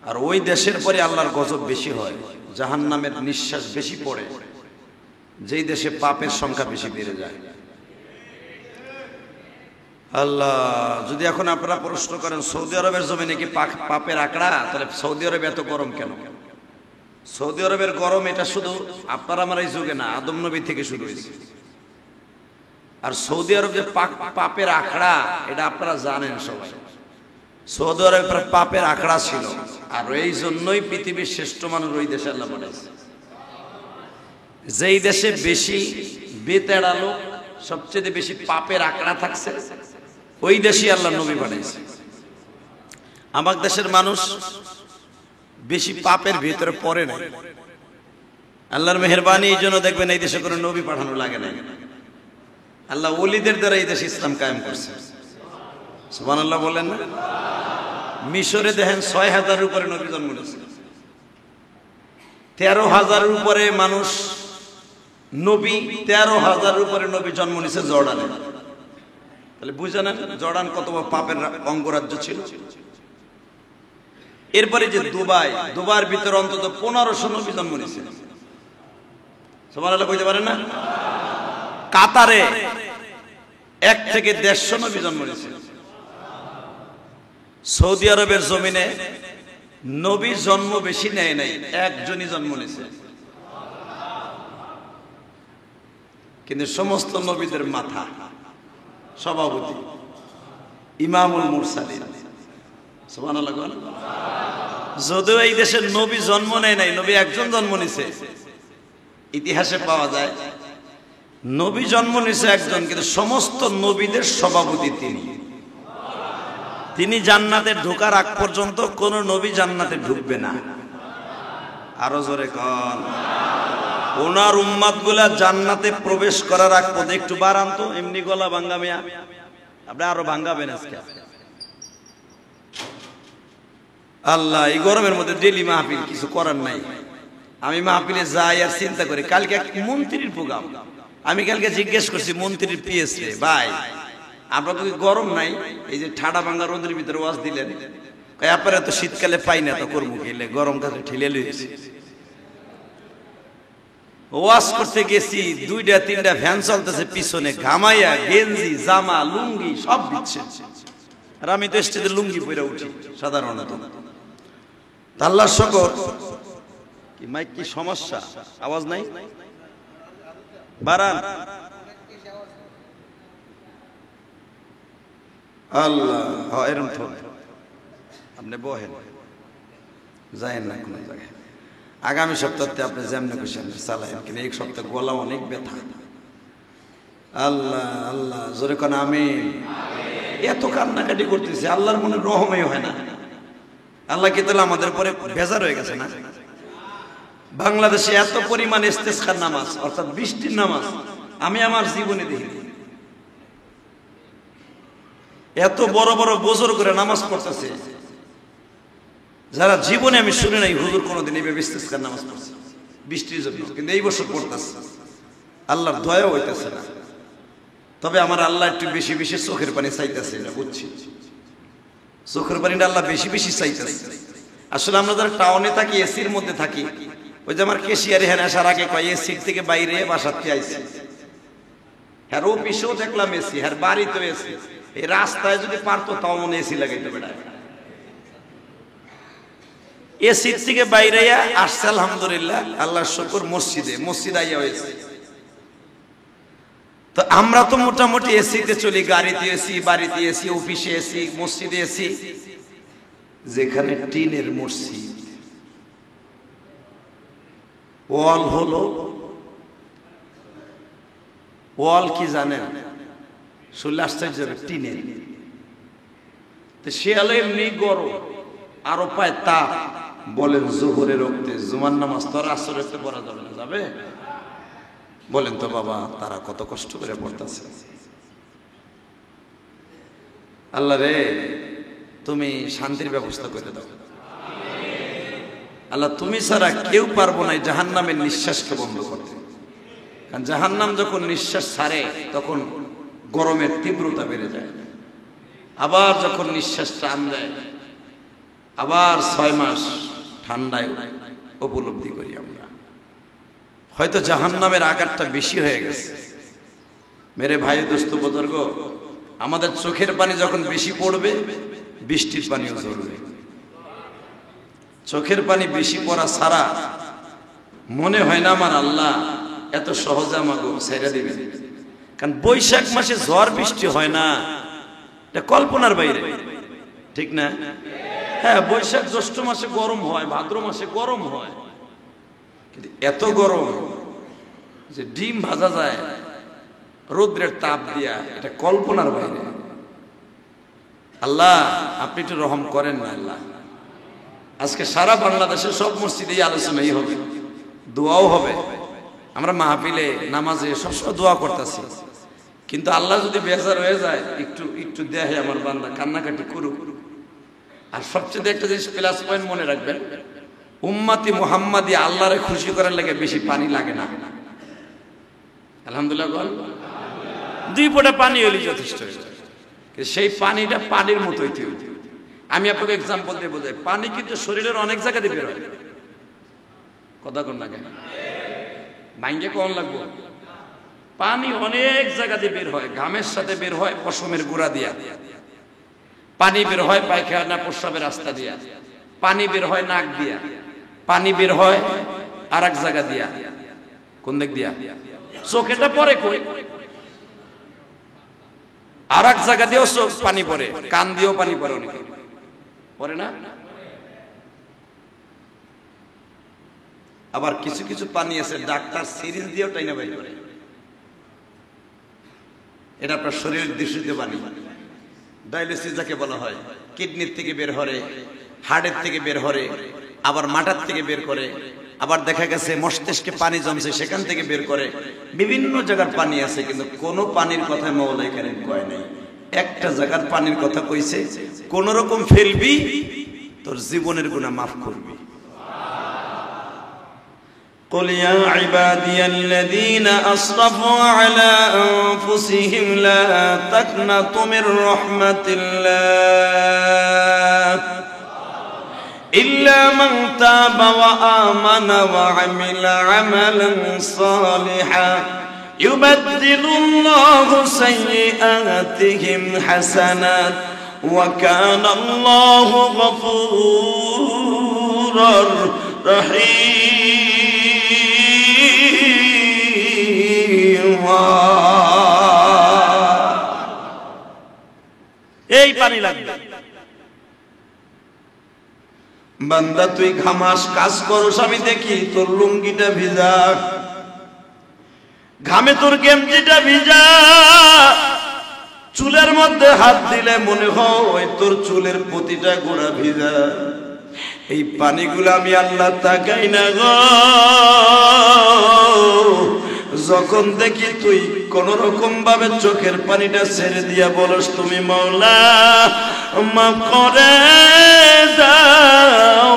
আর ওই দেশের পরে আল্লাহর গজব বেশি হয় জাহান্নামের নিঃশ্বাস বেশি পড়ে যেই দেশে পাপের সংখ্যা বেশি বেড়ে যায় আল্লাহ যদি এখন আপনারা প্রশ্ন করেন সৌদি আরবের জমিনে কি পাপের আঁকড়া তাহলে সৌদি আরবে এত গরম কেন সৌদি আরবের গরম এটা শুধু আপনার আমার এই যুগে না আদম নবী থেকে শুরু হয়েছে আর সৌদি আরব যে পাপের আখড়া এটা আপনারা জানেন সবাই সৌদি আরবের পাপের আখড়া ছিল, আর এই জন্যই পৃথিবীর শ্রেষ্ঠ মানুষ ওই দেশে আল্লাহ পাঠাইছে। যেই দেশে বেশি বেতেড়ালো, সবচেয়ে বেশি পাপের আখড়া থাকছে, ওই দেশে আল্লাহ নবী পাঠাইছে। আমার দেশের মানুষ বেশি পাপের ভিতরে পড়ে না। আল্লাহর মেহেরবানি, এই জন্য দেখবেন এই দেশে কোনো নবী পাঠানো লাগে না। আল্লাহ ওলিদের দ্বারা এই দেশে ইসলাম কায়েম করছে। সুবহানাল্লাহ বলেন না? মিশরে দেখেন ৬,০০০ উপরে নবী জন্ম নিয়েছে, ১৩,০০০ উপরে মানুষ নবী, ১৩,০০০ উপরে নবী জন্ম নিয়েছে জর্ডানে। তাহলে বুঝে নেন জর্ডান কত পাপের অঙ্গরাজ্য ছিল। এরপরে যে দুবাইয়ের ভিতরে অন্তত ১৫০০ নবী জন্ম নিয়েছে। সুবহানাল্লাহ কইতে পারেন না? কাতারে ১ থেকে ১৫০ নবী জন্ম নিয়েছে। সৌদি আরবের জমিনে নবী জন্ম বেশি নেয় নাই, একজনই জন্ম নিয়েছে। কিন্তু সমস্ত নবীদের মাথা, সভাপতি, ইমামুল মুরসালিন। সুবহানাল্লাহ। যদিও এই দেশের নবী জন্ম নেয় নাই, নবী একজন জন্ম নিছে। ইতিহাসে পাওয়া যায় নবী জন্ম নিছে একজন, কিন্তু সমস্ত নবীদের সভাপতি তিনি জান্নাতে ঢোকার আগ পর্যন্ত কোন নবী জান্নাতে ঢুকবে না। আরো জোরে কন। ওনার উম্মাত গুলা জান্নাতে প্রবেশ করার আগ পর্যন্ত, একটু বাড়ান তো, এমনি গলা ভাঙ্গা মিয়া, আপনি আরো ভাঙ্গাবেন আজকে। আল্লাহ, এই গরমের মধ্যে ডেলি মাহফিল, কিছু করার নাই। আমি মাহফিলে যাই আর চিন্তা করি, কালকে এক মন্ত্রীর প্রোগ্রাম, আমি কালকে জিজ্ঞেস করছি মন্ত্রীর পিএস রে, ভাই আমরা তো গরম নাই, এই যে ঠাডা ভাঙ্গা রোদের ভিতরে ওয়াজ দিলেন, আপনারা তো শীতকালে পাই না, তো করবো খেলে, গরম কাছে ঠেলে লইছি। ওয়াজ করতে গেছি, 2-3টা ভ্যান চলতেছে পিছনে, ঘামাইয়া গেঞ্জি জামা লুঙ্গি সব দিচ্ছে, আর আমি তো স্টেজে লুঙ্গি পরে উঠি সাধারণত। আল্লাহর শুকর। কি মাইক কি সমস্যা? আওয়াজ নাই? বাড়ান। আল্লাহ, এরম তো আপনি বহেন, যায়েন না কোনো জায়গায়। আগামী সপ্তাহে আপনি যেমনি খুশি চালায়েন, কিন্তু এই সপ্তাহে গলা অনেক ব্যথা। আল্লাহ আল্লাহ জোরে কোন আমিন। এত কান্নাকাটি করতেছে, আল্লাহর মনে রহমই হয় না। আল্লাহ কি তাহলে আমাদের পরে বেজার হয়ে গেছে না? বাংলাদেশে এত পরিমাণ ইস্তেসকার নামাজ, অর্থাৎ বৃষ্টির নামাজ, আমি আমার জীবনে দেখিনি। এত বড় বড় বজর করে নামাজ পড়তেছে, যারা জীবনে আমি শুনি নাই হুজুর কোনোদিন এইভাবে ইস্তেসকার নামাজ পড়ছে বৃষ্টির জন্য, কিন্তু এই বছর পড়তেছে। আল্লাহর দয়া হইতেছে না। তবে আমার আল্লাহ একটু বেশি বেশি চোখের পানি চাইতেছে, এটা বুঝছি। চোখের পানিটা আল্লাহ বেশি বেশি চাইতেছে। আসলে আমরা যারা টাউনে থাকি, এসির মধ্যে থাকি, ওই যে আমার কেশিয়ারি হ্যাঁ আসার আগে কয় এসির থেকে বাইরে বাসাতে আইছে, হ্যাঁ অফিসেও দেখলাম এসি, হ্যাঁ বাড়িতেও এসি, এই রাস্তায় যদি পারতো তাও মনে এসি লাগাইতে বেড়ায়। এসির থেকে বাইরে আসছে আলহামদুলিল্লাহ, আল্লাহর শুকর। মসজিদ আইয়া হয়েছে। তো আমরা তো মোটামুটি এসিতে চলি, গাড়িতে এসি, বাড়িতে এসি, অফিসে এসি, মসজিদে এসি। যেখানে টিনের মসজিদ, ওয়াল হলো, ওয়াল কি জানেন? শুনলে আশ্চর্য হবে, টিনের। তো সে আলো এমনি গরম, আরো পায় তাপ। বলেন জোহরের রক্তে জুমার নামাজ তো আর আসর রক্তে পড়া যাবে না? যাবে? বলেন তো বাবা, তারা কত কষ্ট করে পড়তেছে। আল্লাহ রে, তুমি শান্তির ব্যবস্থা করে দাও আল্লাহ। তুমি ছাড়া কেউ পারবো না জাহান্নামের নিঃশ্বাসকে বন্ধ করতে। কারণ জাহান্নাম যখন নিঃশ্বাস ছাড়ে তখন গরমের তীব্রতা বেড়ে যায়। আবার যখন নিঃশ্বাস টান দেয়, আবার 6 মাস ঠান্ডায় উপলব্ধি করি আমরা, হয়তো জাহান্নামের আঘাতটা বেশি হয়ে গেছে। মেরে ভাই, দোস্ত, বুজুর্গ, আমাদের চোখের পানি যখন বেশি পড়বে, বৃষ্টির পানিও ঝরবে। চোখের পানি বেশি পড়া ছাড়া মনে হয় না আমার আল্লাহ এত সহজে আমাকে ছেড়ে দিবেন। কারণ বৈশাখ মাসে ঝড় বৃষ্টি হয় না, এটা কল্পনার বাইরে। ঠিক না? হ্যাঁ, বৈশাখ জ্যৈষ্ঠ মাসে গরম হয়, ভাদ্র মাসে গরম হয়, কিন্তু এত গরম যে ডিম ভাজা যায় রৌদ্রের তাপ দিয়া, এটা কল্পনার বাইরে। আল্লাহ আপনি একটু রহম করেন না আল্লাহ। আজকে সারা বাংলাদেশের সব মসজিদেই আলোচনাই হবে, দোয়াও হবে, আমরা মাহফিলে নামাজে সবসময় দোয়া করতেছি, কিন্তু আল্লাহ যদি বেজার হয়ে যায়, একটু একটু দেহে আমার বান্দা কান্নাকাটি করুক। আর সবচেয়ে একটা জিনিস প্লাস পয়েন্ট মনে রাখবেন, উম্মতি মুহাম্মাদি আল্লাহরে খুশি করার লাগে বেশি পানি লাগে না। আলহামদুলিল্লাহ বল, 2 ফোঁটা পানি হলে যথেষ্ট। সেই পানিটা পানির মতোই তৈরি। আমি আপনাকে এক্সাম্পল দিয়ে বোঝাই, পানি কিন্তু শরীরের অনেক জায়গাতে বের হয়, কথা কোন লাগে ভাঙ্গে কোন লাগবো, পানি অনেক জায়গাতে বের হয়, ঘামের সাথে বের হয়, পশমের গুঁড়া দিয়া পানি বের হয়, পায়খানা প্রস্রাবের রাস্তা দিয়া পানি বের হয়, নাক দিয়া পানি বের হয়, আর এক জায়গা দিয়া, কোন দিক দিয়া, চোখেটা পরে কই, আর এক জায়গা দিয়েও চোখ পানি পড়ে, কান দিয়েও পানি পড়ে, অনেকে পড়ে না। আবার কিছু কিছু পানি আছে ডাক্তার সিরিজ দিয়েও টাইনা বের করে, এটা আপনার শরীরের দূষিত পানি। ডায়ালিসিস যাকে বলা হয়, কিডনির থেকে বের হরে, হার্টের থেকে বের হরে, আবার মাথার থেকে বের করে, আবার দেখা গেছে মস্তিষ্কে পানি জমছে সেখান থেকে বের করে, বিভিন্ন জায়গার পানি আছে, কিন্তু কোন পানির কথা মাওলাই কারীম কয় নাই। একটা জায়গার পানির কথা কইছে, কোন রকম ফেলবি তোর জীবনের গুনাহ মাফ করবি। قل يا عبادي الذين أسرفوا على أنفسهم لا تقنطوا من رحمة الله إلا من تاب وآمن وعمل عملا صالحا يبدل الله سيئاتهم حسنات وكان الله غفورا رحيما। এই পানি লাগবে। বান্দা তুই ঘামাস, কাজ করস, আমি দেখি তোর লুঙ্গিটা ভিজা, ঘামে তোর গেঞ্জিটা ভিজা, চুলের মধ্যে হাত দিলে মনে হয় তোর চুলের প্রতিটা গোড়া ভিজা। এই পানিগুলো আমি আল্লাহ তাকাই না গো, যখন দেখি তুই কোন রকম ভাবে চোখের পানিটা ছেড়ে দিয়া বলস তুমি মাওলা মাফ করে দাও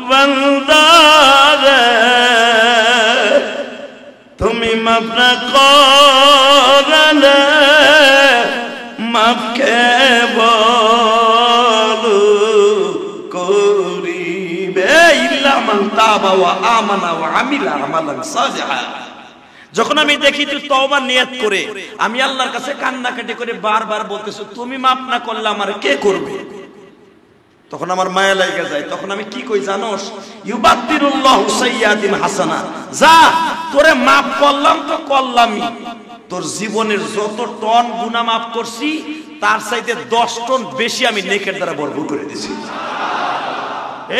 বান্দারে, তুমি মাফ না করলে মাফ কে বলো করিবে ইল্লা মান তাবা ওয়া আমানা ওয়া আমিলা আমালান সালিহা। যখন আমি দেখি তুই তওবার নিয়ত করে আমি আল্লাহর কাছে কান্নাকাটি করে বারবার বলতেছ তুমি মাফ না করলে আমার কে করবে, তখন আমার মায়া লাগে যায়। তখন আমি কি কই জানোস, ইউবাদদিলুল্লাহু সাইয়্যাতিন হাসানা, যা তোরে মাফ করলাম তো করলামই, তোর জীবনের যত টন গুনাহ মাফ করছি তার চাইতে 10 টন বেশি আমি নেকের দ্বারা ভরপুর করে দিয়েছি।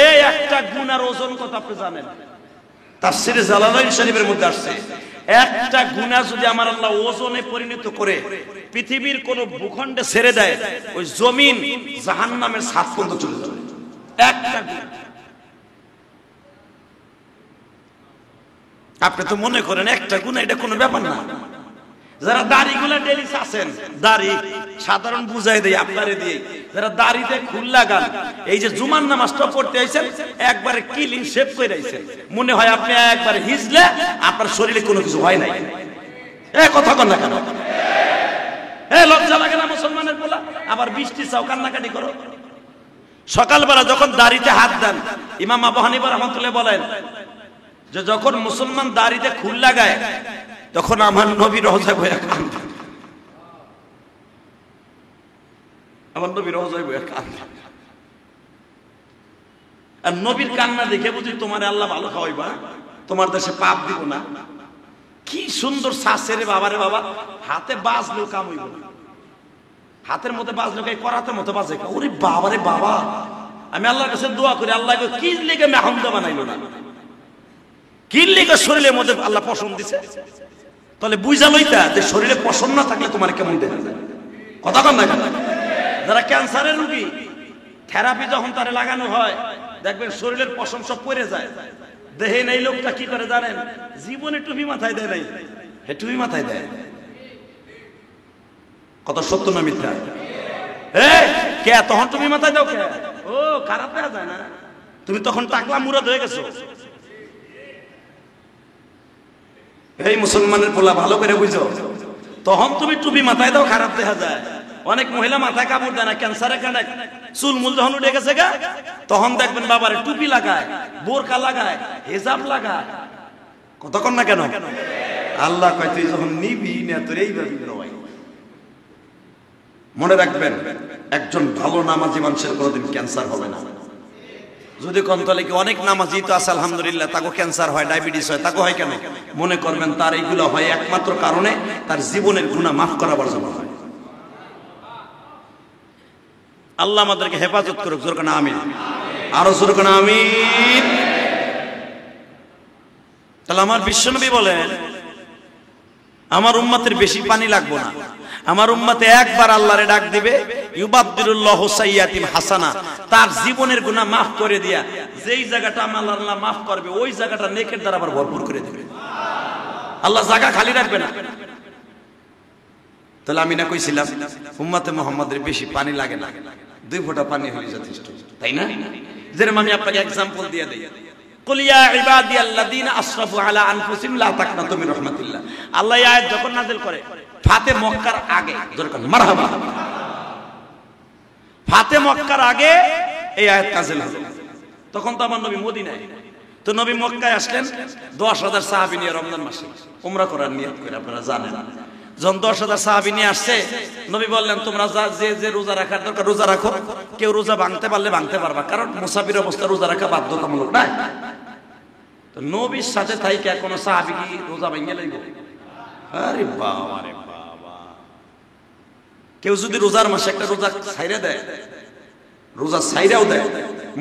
এই একটা গুনার ওজন কত আপনি জানেন? তাফসীরে জালালাইন শরীফের মধ্যে আসছে, একটা গুনাহ যদি আমার আল্লাহ ওজনে পরিণত করে পৃথিবীর কোন ভূখণ্ডে ছেড়ে দেয়, ওই জমিন জাহান্নামের ছাদ পর্যন্ত চলে যাবে। একটা আপনি তো মনে করেন একটা গুনাহ এটা কোনো ব্যাপার না। যারা দাড়িগুলা ডেলি চাচ্ছেন, দাড়ি সাধারণ বুঝাই দেয় আপনারে দিয়ে, যারা দাড়িতে খুল লাগান, এই যে জুমার নামাজটা পড়তে আইছেন একবারে ক্লিন শেভ করে আইছেন, মনে হয় আপনি একবারে হিজলে আপনার শরীরে কোনো কিছু হয় নাই। এ কথা কন না কেন? এ লজ্জা লাগে না মুসলমানের বলা? আবার বৃষ্টি চাও কান্নাকাটি করো। সকালবেলা যখন দাড়িতে হাত দেন, ইমাম আবু হানিফা রাহমাতুল্লাহ বলেন যে যখন মুসলমান দাড়িতে খুল লাগায় তখন আমার নবী রওজায় বইয়া কাঁদে, আমার নবী রওজায় বইয়া কাঁদে। আর নবীর কান্না দেখে বুঝি তোমার আল্লাহ ভালো খাওয়াইবা, তোমার দেশে পাপ দিব না। কি সুন্দর শ্বাসে রে বাবা রে বাবা, হাতে বাজলেও কাম হইব না, হাতের মধ্যে বাজলো কে, করাতের মতো বাজে। ওরে বাবা রে বাবা, আমি আল্লাহর কাছে দোয়া করি, আল্লাহ কি লেগে মেহমদা বানাইলো না, কি লেগে শরীরের মধ্যে আল্লাহ পছন্দ দিছে। তাহলে বুঝা লইতা যে শরীরে পছন্দ না থাকলে তোমার কেমন দেখা যায়। কথা কম না, যারা ক্যান্সারের রোগী থেরাপি যখন তারে লাগানো হয় দেখবেন শরীরের পশম সব পড়ে যায়। দেহে নেই লোকটা কি করে জানেন, জীবনে টুপি মাথায় দেয় নাই, হে টুপি মাথায় দেয়। কত সত্য না মিথ্যা? কে তখন তুমি মাথায় দাও কে? ও খারাপ হয়ে যায় না, তুমি তখন টাকলা মুরাদ হয়ে গেছো। এই মুসলমানের পোলা ভালো করে বুঝো, তখন তুমি টুপি মাথায় দাও খারাপ দেখা যায়। অনেক মহিলা মাথায় কাপড় দেয় না, ক্যান্সারে কাঁদে, চুল মূল যখন উঠে গেছে গা তখন দেখবেন বাবারে টুপি লাগায়, বোরকা লাগায়, হিজাব লাগায়। কতক্ষণ না কেন? আল্লাহ কয় তুই যখন নিবি না তোর এইভাবে নয়। মনে রাখবেন, একজন ভালো নামাজি মানুষের কোনোদিন ক্যান্সার হবে না। যদি কন্তলে কি অনেক নামাজি তো আছে আলহামদুলিল্লাহ, তাকে ক্যান্সার হয়, ডায়াবেটিস হয়, তাকে হয় কেন? মনে করবেন তার এইগুলো হয় একমাত্র কারণে তার জীবনের গুনাহ মাফ করাবার জন্য হয়। আল্লাহ আমাদেরকে হেফাজত করুক, জোর করে আমিন, আরো জোর করে আমিন। তাহলে আমার বিশ্বনবী বলেন আমার উম্মতের বেশি পানি লাগবে না, আমার উম্মতে একবার আল্লাহরে ডাক দিবে, ইউবাদদিলুল্লাহু সাইয়্যাতিম হাসানা, তার জীবনের গুনাহ মাফ করে দিয়া যেই জায়গাটা আল্লাহ মাফ করবে ওই জায়গাটা নেকের দ্বারা আবার ভরপুর করে দিবে। আল্লাহ জায়গা খালি রাখবে না। তাহলে আমি না কইছিলাম উম্মতে মুহাম্মাদের বেশি পানি লাগে না, 2 ফোঁটা পানি হলে যথেষ্ট, তাই না? যেরকম আমি আপনাকে एग्जांपल দিয়ে দেই, কুল ইয়া ইবাদিয়াল্লাযিনা আসরাফু আলা আনফুসিহিম লা তাকনাতু মির রাহমাতিল্লাহ। আল্লাহ এই আয়াত যখন নাযিল করে ফাতে মক্কার আগে, যেরকম মারহাবা, ফাতে মক্কার আগে এই আয়াত নাযিল হলো। তখন তো আমার নবী মদিনায়, তো নবী মক্কায় আসলেন 10,000 সাহাবী নিয়ে রমজান মাসে উমরা করার নিয়ত করে, আপনারা জানেন। যখন 10,000 সাহাবী নিয়ে আসছে নবী বললেন তোমরা যে রোজা রাখার দরকার রোজা রাখো, কেউ রোজা ভাঙতে পারলে ভাঙতে পারবা, কারণ মুসাফির অবস্থা রোজা রাখা বাধ্যতামূলক না। তো নবীর সাথে থাইকা কোন সাহাবী কি রোজা ভাঙিয়ে লাইব? আরে বাবা রে বাবা, কেউ যদি রোজার মাসে একটা রোজা ছাইরা দেয়, রোজা ছাইরাও দেয়,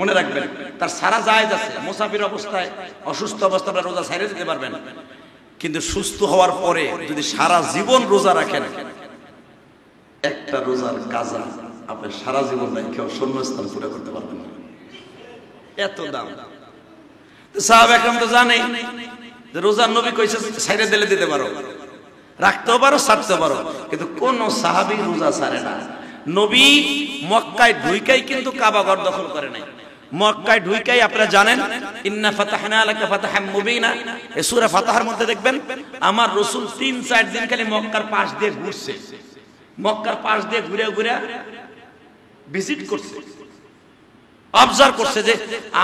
মনে রাখবেন তার সারা জায়েজ আছে। মুসাফির অবস্থায়, অসুস্থ অবস্থায় রোজা ছাইরা দিতে পারবেন, কিন্তু সুস্থ হওয়ার পরে যদি সারা জীবন রোজা রাখেন, একটা রোজার কাজা আপনি সারা জীবন রেখেও শূন্যস্থান পুরো করতে পারবেন না, এত দাম। সাহাবা একরাম তো জানে যে রোজার নবী কইছে ছাইরা দিলে দিতে পারো, রাখতেও পারো, ছাড়তেও পারো, কিন্তু কোন সাহাবী রোজা ছাড়ে না। নবী মক্কায় ঢুইকাই কিন্তু কাবা ঘর দখল করে নাই। মক্কায় ঢুইকাই আপনারা জানেন ইন্না ফাতাহনা লাকা ফাতাহাম মুবিনা, এই সূরা ফাতাহার মধ্যে দেখবেন আমার রাসূল 3-4 দিন খালি মক্কার পাশ দিয়ে ঘুরছে, মক্কার পাশ দিয়ে ঘুরে ঘুরে ভিজিট করছে, অবজার্ভ করছে যে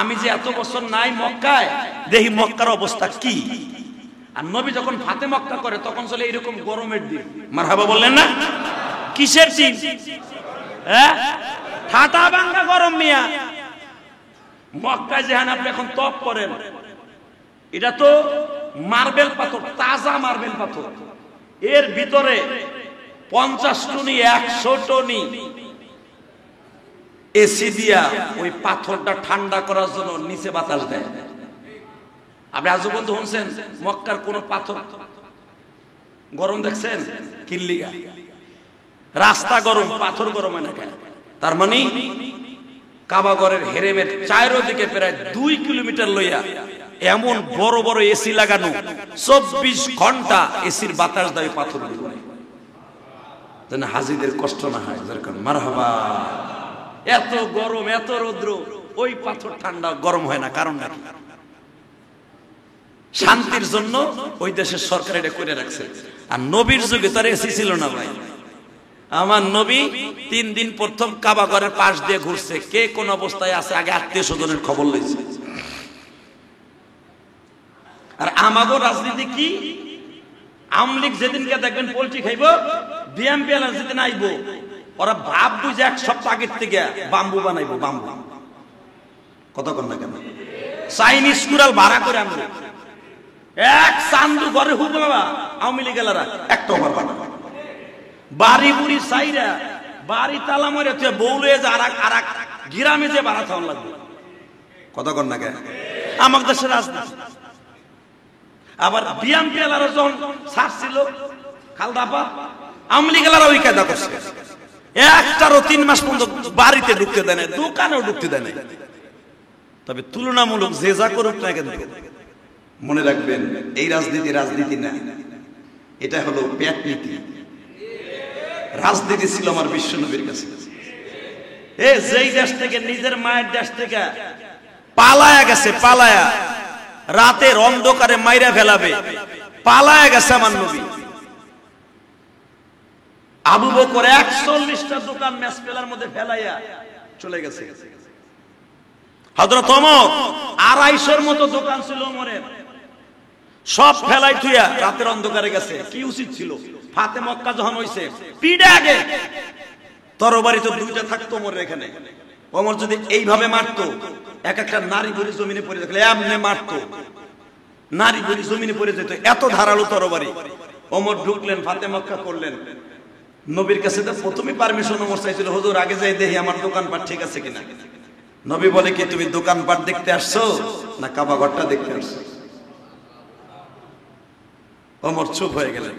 আমি যে এত বছর নাই মক্কায়, দেখি মক্কার অবস্থা কি। আর নবী যখন ফাতে মক্কা করে তখন চলে এরকম গরমের দিন, মারহাবা বললেন না? কিসের দিন? ঠাটা ভাঙ্গা গরম মিয়া। মক্কায় যেখানে আপনি এখন তপ করেন, এটা তো মার্বেল পাথর, তাজা মার্বেল পাথর, এর ভিতরে 50 টনি 100 টনি এসি দিয়া ওই পাথরটা ঠান্ডা করার জন্য নিচে বাতাস দেয়। আপনি আজও বন্ধু শুনছেন মক্কার কোন পাথর গরম দেখছেন? কিল্লিগা রাস্তা গরম, পাথর গরম হয় না কেন? তার মানে কাবাগরের হেরেমের চারদিকে প্রায় 2 কিলোমিটার লইয়া এমন বড় বড় এসি লাগানো, 24 ঘন্টা এসির বাতাস দেয় পাথর গুলো, যেন হাজিদের কষ্ট না হয়। মারহাবা। এত গরম, এত রৌদ্র, ওই পাথর ঠান্ডা গরম হয় না, কারণ নাকি শান্তির জন্য ওই দেশের সরকার এটা করে রাখছে। আর নবীর যুগে তার এসি ছিল না ভাই। আমার নবী 3 দিন প্রথম কাবা ঘরের পাশ দিয়ে ঘুরছে, কে কোন অবস্থায় আছে আগে আত্মীয় স্বজনের খবর লইছে। আর আমাদের রাজনীতি কি? আওয়ামী লীগ যেদিনকে দেখবেন পোল্ট্রি খাইব, বিএমপি যেদিন আইব ওরা ভাব বুঝে 1 সপ্তাহ আগের থেকে বাম্বু বানাইবো, বাম্বু। কতক্ষণ না কেন? চাইনিজ কুড়াল ভাড়া করে আমরা এক চান্দু ঘরে হুব বাবা আওয়ামী লীগ এলারা একটা ওভার বানাবো, বাড়ি বুড়ি সাইরা বাড়ি তালা মরে তুই বউলে যে আর গ্রামে যে বাড়া থাউন লাগবে কথা কর না কে আমাদের দেশের রাজনীতি। আবার বিএনপি এলারও যখন ছাড়ছিল খালদাপা আমলি গেলারা ওই কায়দা করছে, একটারও 3 মাস পর্যন্ত বাড়িতে ঢুকতে দেয় না, দোকানেও ঢুকতে দেয় না। তবে তুলনামূলক যে যা করুক না কেন মনে রাখবেন এই রাজনীতি রাজনীতি না, এটা হলো পেট নীতি। রাজনীতি ছিল আমার বিশ্বনবীর কাছে। যেই দেশ থেকে নিজের মায়ের দেশ থেকে পালায়া গেছে, পালায়া রাতের অন্ধকারে মাইরা ফেলাবে, পালায়া গেছে আমার নবী। আবু বকর 41টা দোকান মেসপেলার মধ্যে ফেলাইয়া চলে গেছে। হযরত ওমর 250-র মতো দোকান ছিল ওমরের, সব ফেলাই থুইয়া রাতের অন্ধকারে গেছে। কি উচিত ছিল? ফাতে মক্কা যখন হইছে পিডে আগে তরবারি তো 2টা থাকতো ওমরের এখানে। ওমর যদি এইভাবে মারতো, এক একটা নারী বুড়ি জমিনে পড়ে যেত, এমনি মারতো, নারী বুড়ি জমিনে পড়ে যেত, এত ধারালো তরবারি। ওমর ঢুকলেন, ফাতে মক্কা করলেন, নবীর কাছে তো প্রথমে পারমিশন ওমর চাইছিল, হুজুর আগে যাই দেখি আমার দোকানপাট ঠিক আছে কিনা। নবী বলে কি তুমি দোকানপাট দেখতে আসছো না কাবা ঘরটা দেখতে আসছো? ওমর চুপ হয়ে গেলেন।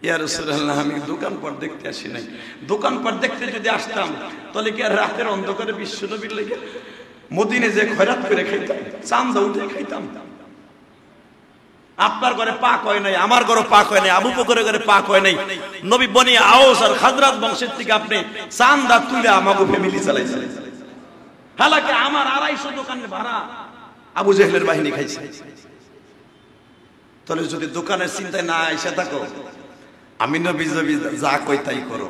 ইয়া রাসূলুল্লাহ, আমি দোকানপাট দেখতে আসি নাই, দোকানপাট দেখতে যদি আসতাম তাহলে কি আর রাতের অন্ধকারে বিশ্বনবীর লেগে মদিনে যে খয়রাত করে খাইতাম, চান্দা উঠে খাইতাম? আপনার ঘরে পাক হয় নাই, আমার ঘরে পাক হয় নাই, আবু বকরের ঘরে পাক হয় নাই। নবী বনি আওস আর খাজরাজ বংশের থেকে আপনি চান্দা তুলে আমাকে ফ্যামিলি চালাইছেন। হালাকি আমার 250 দোকানের ভাড়া আবু জেহেলের বাহিনী খাইছে। তাহলে যদি দোকানের চিন্তায় না আইসা থাকো, আমি নবী যা কই তাই করো।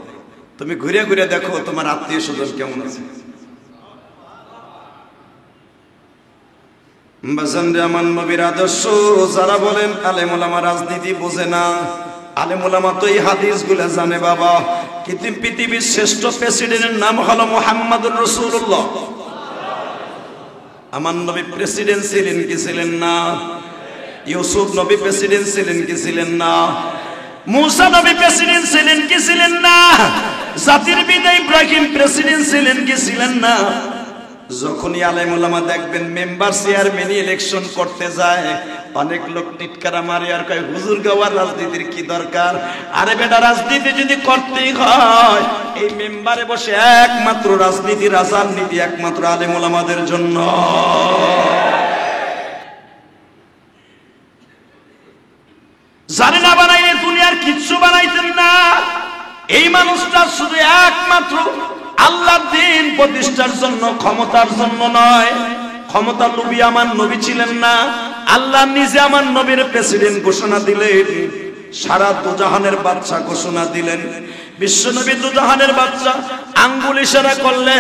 তুমি ঘুরে ঘুরে দেখো তোমার আত্মীয় স্বজন কেমন আছে। আমার নবীর আদর্শ যারা বলেন আলেম ওলামা রাজনীতি বোঝে না, আলেম ওলামা তো এই হাদিসগুলো জানে। বাবা, পৃথিবীর শ্রেষ্ঠ প্রেসিডেন্টের নাম হলো মুহাম্মদুর রাসূলুল্লাহ। আমার নবী প্রেসিডেন্ট ছিলেন কি ছিলেন না? ইউসুফ নবী প্রেসিডেন্ট ছিলেন কি ছিলেন না? মুসা নবী প্রেসিডেন্ট ছিলেন কি ছিলেন না? জাতির পিতা ইব্রাহিম প্রেসিডেন্ট ছিলেন কি ছিলেন না? যখনই আলেম ওলামা দেখবেন মেম্বার চেয়ারম্যান ইলেকশন করতে যায়, অনেক লোক টিটকারা মারে আর কয় হুজুর গাওয়ার রাজনীতির কি দরকার? আরে বেটা, রাজনীতি যদি করতেই হয় এই মেম্বারে বসে একমাত্র রাজনীতি, রাজনীতি একমাত্র আলেম ওলামাদের জন্য। জানে না বানাইলে দুনিয়ার কিচ্ছু বানাইতেন না। এই মানুষটা শুধু একমাত্র আল্লাহর দ্বীন প্রতিষ্ঠার জন্য, ক্ষমতার জন্য নয়। ক্ষমতা লোভী আমার নবী ছিলেন না। আল্লাহ নিজে আমার নবীর প্রেসিডেন্ট ঘোষণা দিলেন, সারা দুজাহানের বাদশা ঘোষণা দিলেন। বিশ্বনবী দুজাহানের বাদশা। আঙ্গুল ইশারা করলে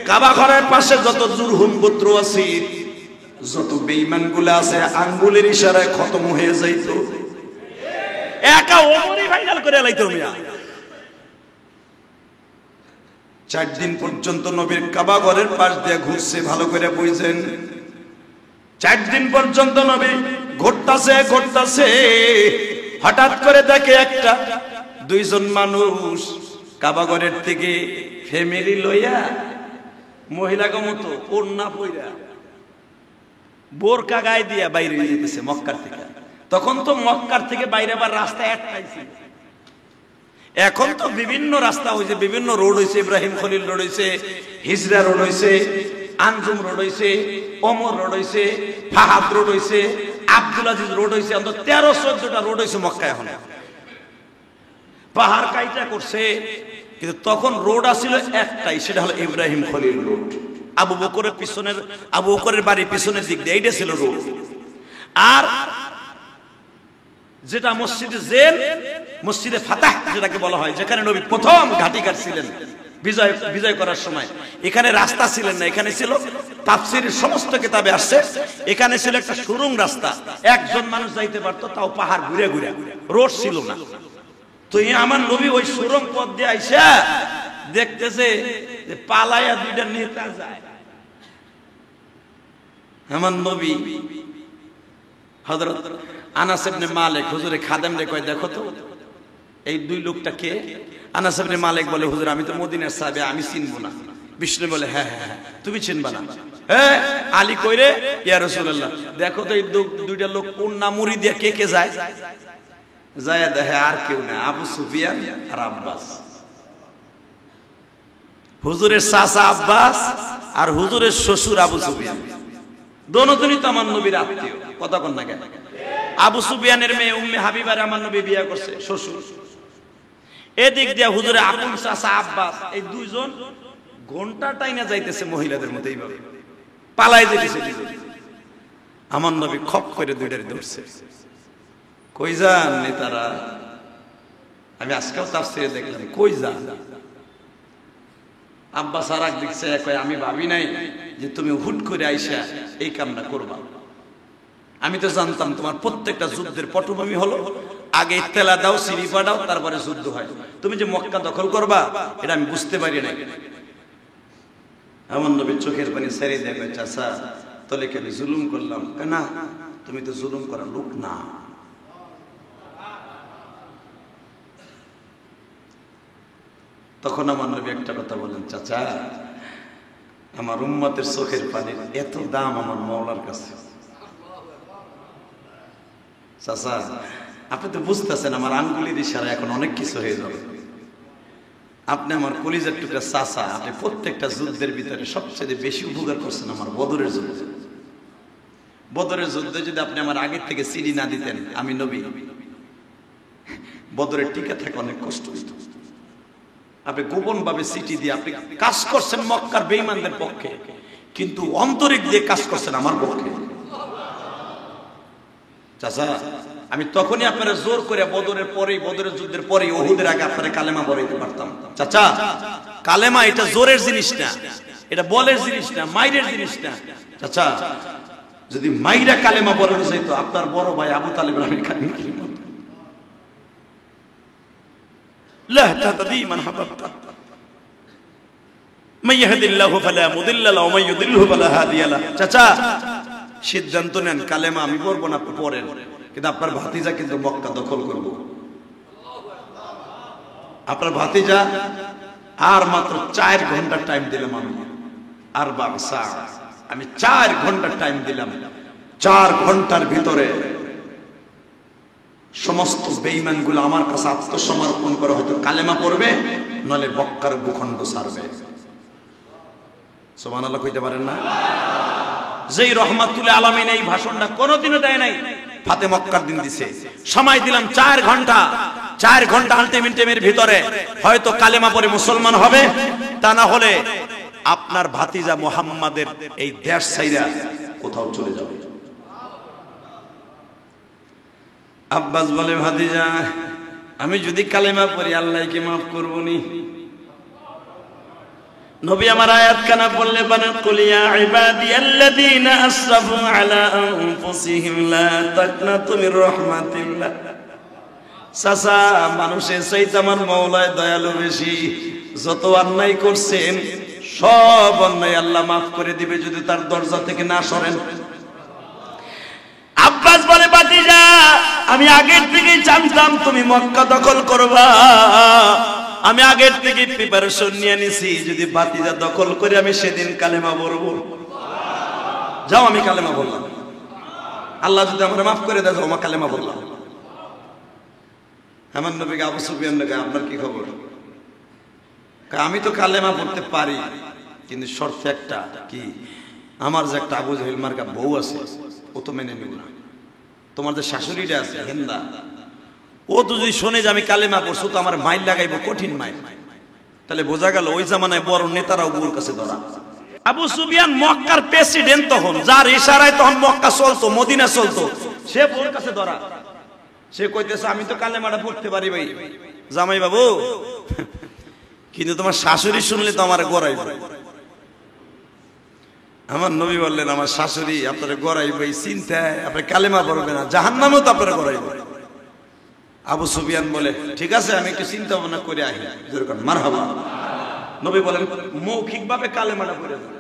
কাবা ঘরের পাশে যত জুরহুম পুত্র আছে, যত বেঈমান গুলো আছে, আঙ্গুলের ইশারায় খতম হয়ে যাইত। একা ওমরই ফাইনাল করে লাইতো মিয়া। 4 দিন পর্যন্ত নবীর কাবা ঘরের পাশ দিয়ে ঘুরছে, ভালো করে বুঝছেন। 4 দিন পর্যন্ত নবী ঘুরতাছে ঘুরতাছে, হঠাৎ করে দেখে একটা 2জন মানুষ কাবা ঘরের থেকে ফ্যামিলি লইয়া, মহিলাকে মতো ওড়না পইরা বোরকা গায়ে দিয়া বাইরে যেতেছে মক্কার থেকে। তখন তো মক্কার থেকে বাইরে আবার রাস্তা একটাই ছিল। এখন তো বিভিন্ন রাস্তা হয়েছে, বিভিন্ন রোড হয়েছে, ইব্রাহিম খলিল রোড হয়েছে, হিজরা রোড হয়েছে, আঞ্জুম রোড হয়েছে, ওমর রোড হয়েছে, ফাহাদ রোড হয়েছে, আব্দুল আজিজ রোড হয়েছে, অন্তত 13-14টা রোড হয়েছে মক্কায়। এখন পাহাড় কাইটা করছে, কিন্তু তখন রোড আসছিল একটাই, সেটা হলো ইব্রাহিম খলিল রোড। আবু বকরের পিছনের, আবু বকরের বাড়ির পিছনের দিক দিয়ে এইটা ছিল রোড। আর যেটা মসজিদে জেল, মসজিদে ফাতাহ যেটাকে বলা হয়, যেখানে নবী প্রথম ঘাঁটি কাটছিলেন বিজয় করার সময়, এখানে রাস্তা ছিলেন না, এখানে ছিল, তাফসীরের সমস্ত কিতাবে আসছে, এখানে ছিল একটা সুরঙ্গ রাস্তা, একজন মানুষ যাইতে পারতো, তাও পাহাড় ঘুরে ঘুরে, রোড ছিল না। তো আমার নবী ওই সুরঙ্গ পথ দিয়ে আইসা দেখতেছে যে পালায়া 2টা নেতা যায়। আমার নবী হযরত আনাস ইবনে মালিক হুজুরে খাদেম রে কয়, দেখো তো এই দুই লোকটা কে? আনাস ইবনে মালিক বলে, হুজুর আমি তো মদিনার সাহাবী, আমি চিনবো না। বিষ্ণু বলে, হ্যাঁ হ্যাঁ হ্যাঁ তুমি চিনবা না? হ্যাঁ। আলী কইরে, ইয়া রাসূলুল্লাহ দেখো তো এই দুইটা লোক কোন নামুরি দিয়ে কে কে যায়? যায় দেখে আর কেউ না, আবু সুফিয়ান আর আব্বাস। হুজুরের চাচা আব্বাস আর হুজুরের শ্বশুর আবু সুফিয়ান, দোনোজনই তো আমার নবীর আত্মীয়। কথা কন না কেন? আবু সুফিয়ানের মেয়ে উম্মে হাবিবার আমার নবী বিয়ে করছে শ্বশুর। এদিক দিয়ে হুজুরের আপন চাচা আব্বাস, এই দুইজন ঘন্টা টাইনা যাইতেছে মহিলাদের মতো, এইভাবে পালাই যাইতেছে। আমার নবী খপ করে দুইটারে ধরছে। কই যান নেতারা? আমি আজকেও তাফসীরে দেখলাম, কই যান? আব্বাস আর এক দিকছে, কয় আমি ভাবি নাই যে তুমি হুট করে আইসা এই কামটা করবা। আমি তো জানতাম তোমার প্রত্যেকটা যুদ্ধের পটভূমি হলো আগে ইত্তেলা দাও, সিঁড়ি পাঠাও, তারপরে যুদ্ধ হয়। তুমি যে মক্কা দখল করবা এটা আমি বুঝতে পারি নাই। আমার নবী চোখের পানি ছেড়ে দেবে, চাচা তলে কি আমি জুলুম করলাম? না, তুমি তো জুলুম করার লোক না। তখন আমার নবী একটা কথা বলেন, চাচা আমার উম্মতের চোখের পানির এত দাম আমার মাওলার কাছে। চাচা আপনি তো বুঝতেছেন আমার আঙ্গুলির ইশারা এখন অনেক কিছু হয়ে যাবে। আপনি আমার কলিজার টুকরা চাচা, আপনি প্রত্যেকটা যুদ্ধের ভিতরে সবচেয়ে বেশি উপকার করছেন আমার বদরের যুদ্ধে। বদরের যুদ্ধে যদি আপনি আমার আগের থেকে সিডি না দিতেন, আমি নবী বদরের টিকে থাকা অনেক কষ্ট হইত। আপনি গোপন ভাবে সিটি দিয়ে আপনি কাজ করছেন মক্কার বেঈমানদের পক্ষে, কিন্তু অন্তরিক দিয়ে কাজ করছেন আমার পক্ষে। চাচা আমি তখনই আপনারা জোর করে বদরের পরেই, বদরের যুদ্ধের পরেই, উহুদের আগে আপনারা কালেমা পড়াইতে পারতাম। চাচা কালেমা এটা জোরের জিনিস না, এটা বলের জিনিস না, মাইরের জিনিস না। চাচা যদি মাইরা কালেমা পড়ানো যেত, আপনার বড় ভাই আবু তালেব আমি কালেমা লা তাহদি মান হাবাবতা মান ইয়াহদিল্লাহু ফালা মুদিল্লা লাহু ওয়া মান ইউদিল্হু ফালা হাদিয়া লাহু। চাচা সিদ্ধান্ত নেন, কালেমা আমি পড়ব না, আপনি পড়েন, কিন্তু আপনার ভাতিজা কিন্তু মক্কা দখল করব। আপনার ভাতিজা আর মাত্র 4 ঘন্টা টাইম দিলাম আমি, আর বাগসা আমি 4 ঘন্টা টাইম দিলাম। 4 ঘন্টার ভিতরে সমস্ত বেঈমানগুলো আমার কাছে আত্মসমর্পণ করে হয়তো কালেমা পড়বে, নলে মক্কার ভূখণ্ড ছাড়বে। সুবহানাল্লাহ কইতে পারেন না? যেই রহমাতুল আলামিন এই ভাষণটা কোনোদিনও দেয় নাই, ফাতে মক্কার দিন দিছে। সময় দিলাম 4 ঘন্টা। 4 ঘন্টা আলটিমেটামের ভিতরে হয়তো কালেমা পড়ে মুসলমান হবে, তা না হলে আপনার ভাতিজা মুহাম্মাদের এই দেশ ছাইরা কোথাও চলে যাবে। আব্বাস বলে, ভাতিজা আমি যদি কালেমা পড়ি আল্লাহ কি মাফ করব নি? নবী আমার আয়াত কানা বললে বানা কুল ইয়া ইবাদিয়াল্লাযীনা আসরাফু আলা আনফুসিহিম লা তাকনাতু মির রাহমাতিল্লাহ। চাচা মানুষের চাইতে আমার মাওলায় দয়ালু বেশি। যত অন্যায় করছেন সব অন্যায় আল্লাহ মাফ করে দিবে যদি তার দরজা থেকে না সরেন। আব্বাস বলে, ভাতিজা আমি আগের থেকেই জানতাম তুমি মক্কা দখল করবা। আমি আগের থেকে প্রিপারেশন নিয়ে নিছি, যদি ভাতিজা দখল করে আমি সেদিন কালেমা পড়বো। যাও আমি কালেমা বললাম, আল্লাহ যদি আমরা মাফ করে দেয়, আমার কালেমা বললাম। আমার নবীকে আবু সুফিয়ান বলে, আপনার কি খবর? আমি তো কালেমা পড়তে পারি, কিন্তু শর্ত একটা, কি আমার যে একটা আবু জাহেল মার্কা বউ আছে, ও তো মেনে নেব না। তোমার যে শাশুড়িটা আছে হিন্দা, ও তো যদি শোনে যে আমি কালেমা পড়ছি, তো আমার মাইল লাগাইবো, কঠিন মাইল। তাহলে বোঝা গেল ওই জামানায় বড় নেতারাও বউর কাছে ধরা। আবু সুফিয়ান মক্কার প্রেসিডেন্ট, তখন যার ইশারায় তখন মক্কা চলতো, মদিনা চলতো, সে বউর কাছে ধরা। সে কইতেছে আমি তো কালেমাটা পড়তে পারি ভাই জামাই বাবু, কিন্তু তোমার শাশুড়ি শুনলে তো আমার গড়াইবে। আমার নবী বললেন, আমার শাশুড়ি আপনার গড়াইবে এই চিন্তায় আপনি কালেমা পড়বেন না, জাহান্নামেও তো আপনার গড়াইবে। আবু সুফিয়ান বলে, ঠিক আছে আমি একটু চিন্তা ভাবনা করে আহি, যেরকম মারহাবা। নবী বলেন, মৌখিক ভাবে কালেমাটা পড়ে যান,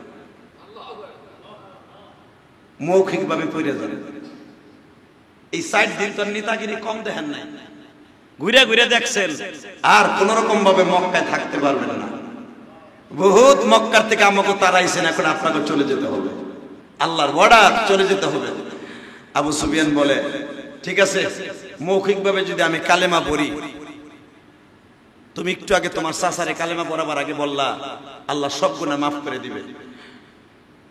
মৌখিক ভাবে পড়ে যান। এই 60 দিন তোর নেতাগিরি কম দেখেন নাই, ঘুরে ঘুরে দেখছেন, আর কোন রকম ভাবে মক্কায় থাকতে পারবেন না। বহুত মক্কার থেকে আমাকে তাড়াইছেন, এখন আপনাকে চলে যেতে হবে, আল্লাহর বর্ডার চলে যেতে হবে। আবু সুফিয়ান বলে, ঠিক আছে, মৌখিকভাবে যদি আমি কালেমা পড়ি, তুমি একটু আগে তোমার চাচারে কালেমা পড়াবার আগে বললা আল্লাহ সব গুনাহ মাফ করে দিবে।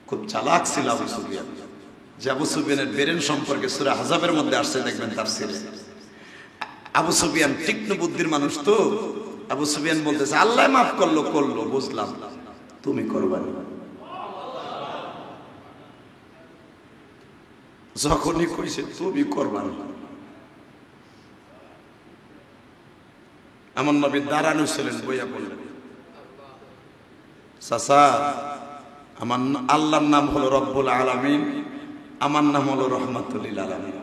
খুব চালাক ছিল আবু সুফিয়ান। যে আবু সুফিয়ানের ব্রেন সম্পর্কে সূরা আহজাবের মধ্যে আসছে, দেখবেন তাফসীরে। আবু সুফিয়ান তীক্ষ্ণ বুদ্ধির মানুষ তো। আবু সুফিয়ান বলতেছে, আল্লাহ মাফ করলো করলো বুঝলাম, তুমি করবা না। যখনই কইছে তুমি করবা না, আমার নবী দাঁড়ানো ছিলেন, বইয়া বললেন, চাচা আমার আল্লাহর নাম হলো রব্বুল আলামিন, আমার নাম হলো রহমাতুল লিল আলামিন।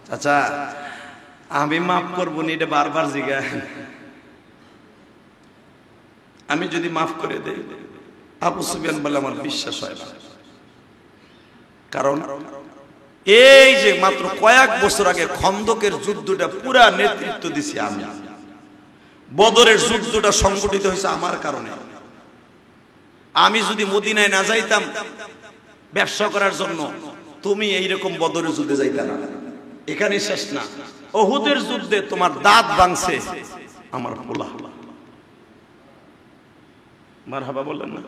চাচা আমি মাফ করবো না, এটা বারবার জিজ্ঞাসা, আমি যদি মাফ করে দেই। আবু সুফিয়ান বলে, আমার বিশ্বাস হয় না, কারণ এই যে মাত্র কয়েক বছর আগে খন্দকের যুদ্ধটা পুরা নেতৃত্ব দিছি আমি, বদরের যুদ্ধটা সংগঠিত হয়েছে আমার কারণে। আমি যদি মদিনায় না যাইতাম ব্যবসা করার জন্য, তুমি এইরকম বদরের যুদ্ধে যাইতা না। এখানে শেষ না, উহুদের যুদ্ধে তোমার দাঁত ভাঙছে আমার পোলা। মারহাবা বললেন না?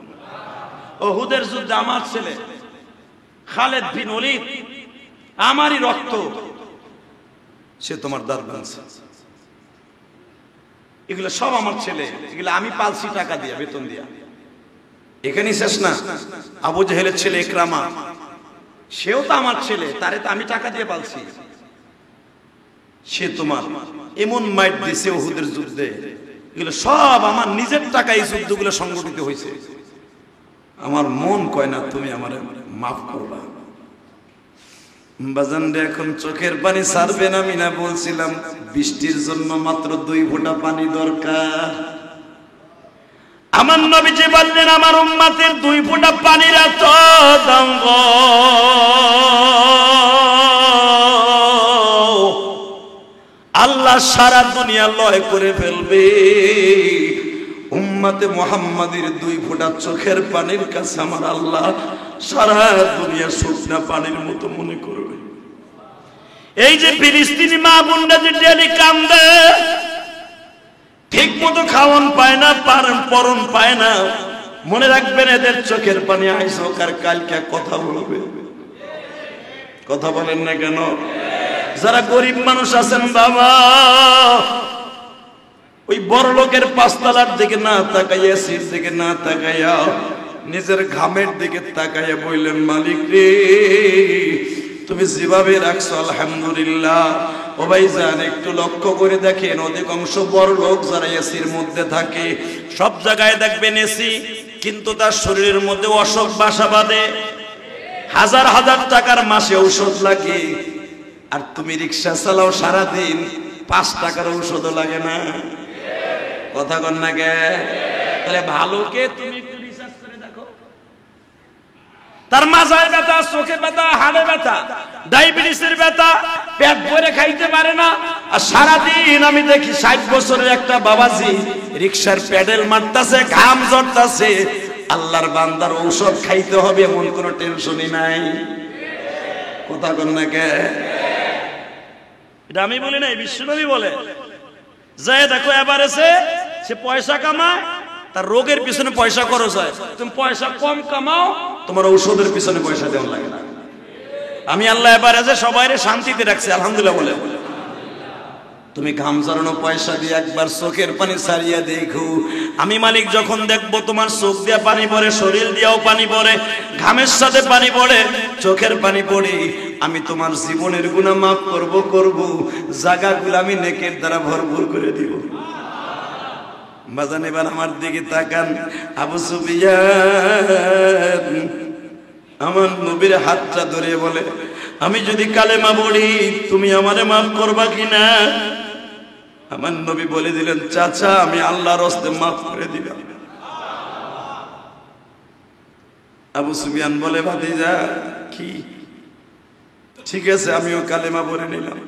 উহুদের যুদ্ধে আমার ছেলে খালেদ বিন ওলীদ, আমারই রক্ত, সে তোমার দাঁত ভাঙছে। এগুলো সব আমার ছেলে, এগুলো আমি পালছি টাকা দিয়া, বেতন দিয়া। এখানেই শেষ না, আবু জেহেলের ছেলে ইকরামা, সেও তো আমার ছেলে, তারে তো আমি টাকা দিয়ে পালছি। সে তোমার এমন মাইট দিছে উহুদের যুদ্ধে, এগুলো সব আমার নিজের টাকায় এই যুদ্ধগুলো সংগঠিত হয়েছে। আমার মন কয় না তুমি আমার মাফ করবা। বাজান রে, এখন চোখের পানি ছাড়বে না। আমি না বলছিলাম বৃষ্টির জন্য মাত্র 2 ফোঁটা পানি দরকার। আমার নবীজি বললেন, আমার উম্মতের 2 ফোঁটা পানির এত দাম গো, আল্লাহ সারা দুনিয়া লয় করে ফেলবে। উম্মতে মুহাম্মাদের 2 ফোঁটা চোখের পানির কাছে আমার আল্লাহ সারা দুনিয়া শুকনা পানির মতো মনে করবে। এই যে ফিলিস্তিনি মা বোনরা যে ডেলি কান্দে, ঠিক মতো খাওয়ান পায় না, পরন পায় না, মনে রাখবেন এদের চোখের পানি আইসোক আর কালকে কথা বলবে। কথা বলেন না কেন? যারা গরিব মানুষ আছেন বাবা, ওই বড় লোকের 5 তলার দিকে না তাকাইয়া, সিট দিকে না তাকাইয়া, নিজের ঘামের দিকে তাকাইয়া বললেন, মালিক রে তুমি যেভাবে রাখছো আলহামদুলিল্লাহ। ও ভাইজান একটু লক্ষ্য করে দেখেন, অধিকাংশ বড় লোক যারা এসির মধ্যে থাকে, সব জায়গায় দেখবেন এসি, কিন্তু তার শরীরের মধ্যে অসুখ বাসা বাঁধে, হাজার হাজার টাকার মাসে ঔষধ লাগে। আর তুমি রিক্সা চালাও সারাদিন, 5 টাকার ঔষধও লাগে না। কথা কন না কে? তাহলে ভালোকে তুমি একটু রিসার্চ করে দেখো, তার মাথায় ব্যথা, চোখে ব্যথা, হাড়ে ব্যথা, ডায়াবেটিসের ব্যথা, পেট ভরে খাইতে পারে না। আর সারাদিন আমি দেখি 60 বছরের একটা বাবাজি রিক্সার প্যাডেল মারতাছে, ঘাম ঝরতাছে। আল্লাহর বান্দার ঔষধ খাইতে হবে এমন কোনো টেনশনই নাই। কথা কন না কে? এটা আমি বলি নাই, বিশ্বনবী বলে। যায় দেখো এভারেজে সে পয়সা কামায়, তার রোগের পিছনে পয়সা খরচ হয়। তুমি পয়সা কম কামাও, তোমার ঔষধের পিছনে পয়সা দেওয়া লাগে না। আমি আল্লাহ এভারেজে সবাইরে শান্তিতে রাখছি, আলহামদুলিল্লাহ বলে। তুমি ঘাম ঝরানো পয়সা দিয়ে একবার চোখের পানি ছাড়িয়ে দেখো, আমি মালিক যখন দেখবো তোমার চোখ দিয়ে পানি পড়ে, শরীর দিয়েও পানি পড়ে, ঘামের সাথে পানি পড়ে, চোখের পানি পড়ে, আমি তোমার জীবনের গুনাহ মাফ করব, জায়গাগুলো আমি নেকের দ্বারা ভরপুর করে দিব। বাজান এবার আমার দিকে তাকান। আবু সুফিয়ান আমার নবীর হাতটা ধরে বলে, আমি যদি কালেমা পড়ি তুমি আমারে মাফ করবা কিনা? আমার নবী বলে দিলেন, চাচা আমি আল্লাহর হস্তে মাফ করে দিলাম। আবু সুফিয়ান বলে, ভাতিজা কি? ঠিক আছে, আমিও কালেমা পড়ে নিলাম।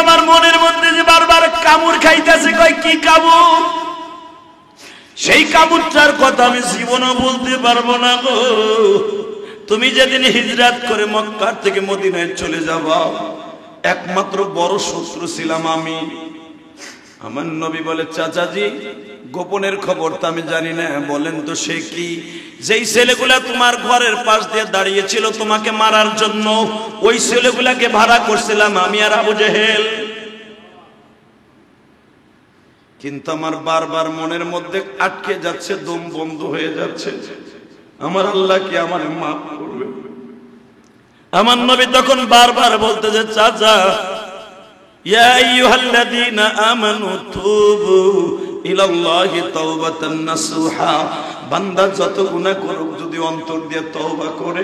আমার মনের মধ্যে যে বারবার কামড় খাইতেছে, কয় কি কামড়? সেই কামড়টার কথা আমি জীবনও বলতে পারবো না গো। তুমি যেদিন হিজরত করে মক্কা থেকে মদিনায় চলে যাবা, একমাত্র বড় শত্রু ছিলাম আমি। আমার নবী বলে, চাচাজি গোপনের খবর তো আমি জানি না, বলেন তো সে কি? যেই ছেলেগুলা তোমার ঘরের পাশ দিয়ে দাঁড়িয়েছিল তোমাকে মারার জন্য, ওই ছেলেগুলাকে ভাড়া করছিলাম আমি আর আবু জেহেল। কিন্তু আমার বারবার মনের মধ্যে আটকে যাচ্ছে, দম বন্ধ হয়ে যাচ্ছে, আমার আল্লাহ কি আমার মাফ করবে? আমার নবী তখন বারবার বলতে যে, চাচা ইয়া আইয়ুহাল্লাযীনা আমানু তুবু ইলাল্লাহি তাওবাতান নাসুহা, বান্দা যত গুনাহ করুক যদি অন্তর দিয়ে তওবা করে,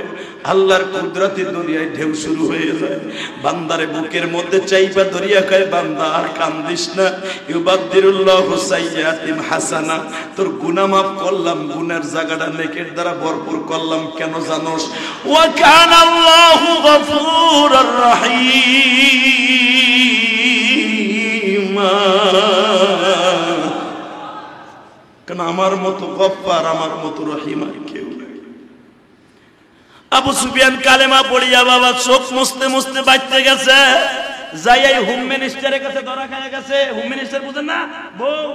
আল্লাহর কুদরতি দরিয়ায় ঢেউ শুরু হয়ে যায়। বান্দারে বুকের মধ্যে চাইপা দরিয়া কয়, বান্দা আর কান্দিস না, ইউবাদদিরুল্লাহু সাইয়্যাতিম হাসানা, তোর গুনাহ মাফ করলাম, গুনার জায়গাটা নেকের দ্বারা ভরপুর করলাম। কেন জানোস? ওয়া কানা আল্লাহু গফুরুর রহিম, কেন আমার মতো গফফার, আমার মতো রহিম আর কেউ নেই। আবু সুফিয়ান কালেমা পড়িয়া বাবা চোখ মুছতে মুছতে বাইতে গেছে, যাই এই হোম মিনিস্টারের কাছে ধরা খায় গেছে। হোম মিনিস্টার বুঝেন না, বউ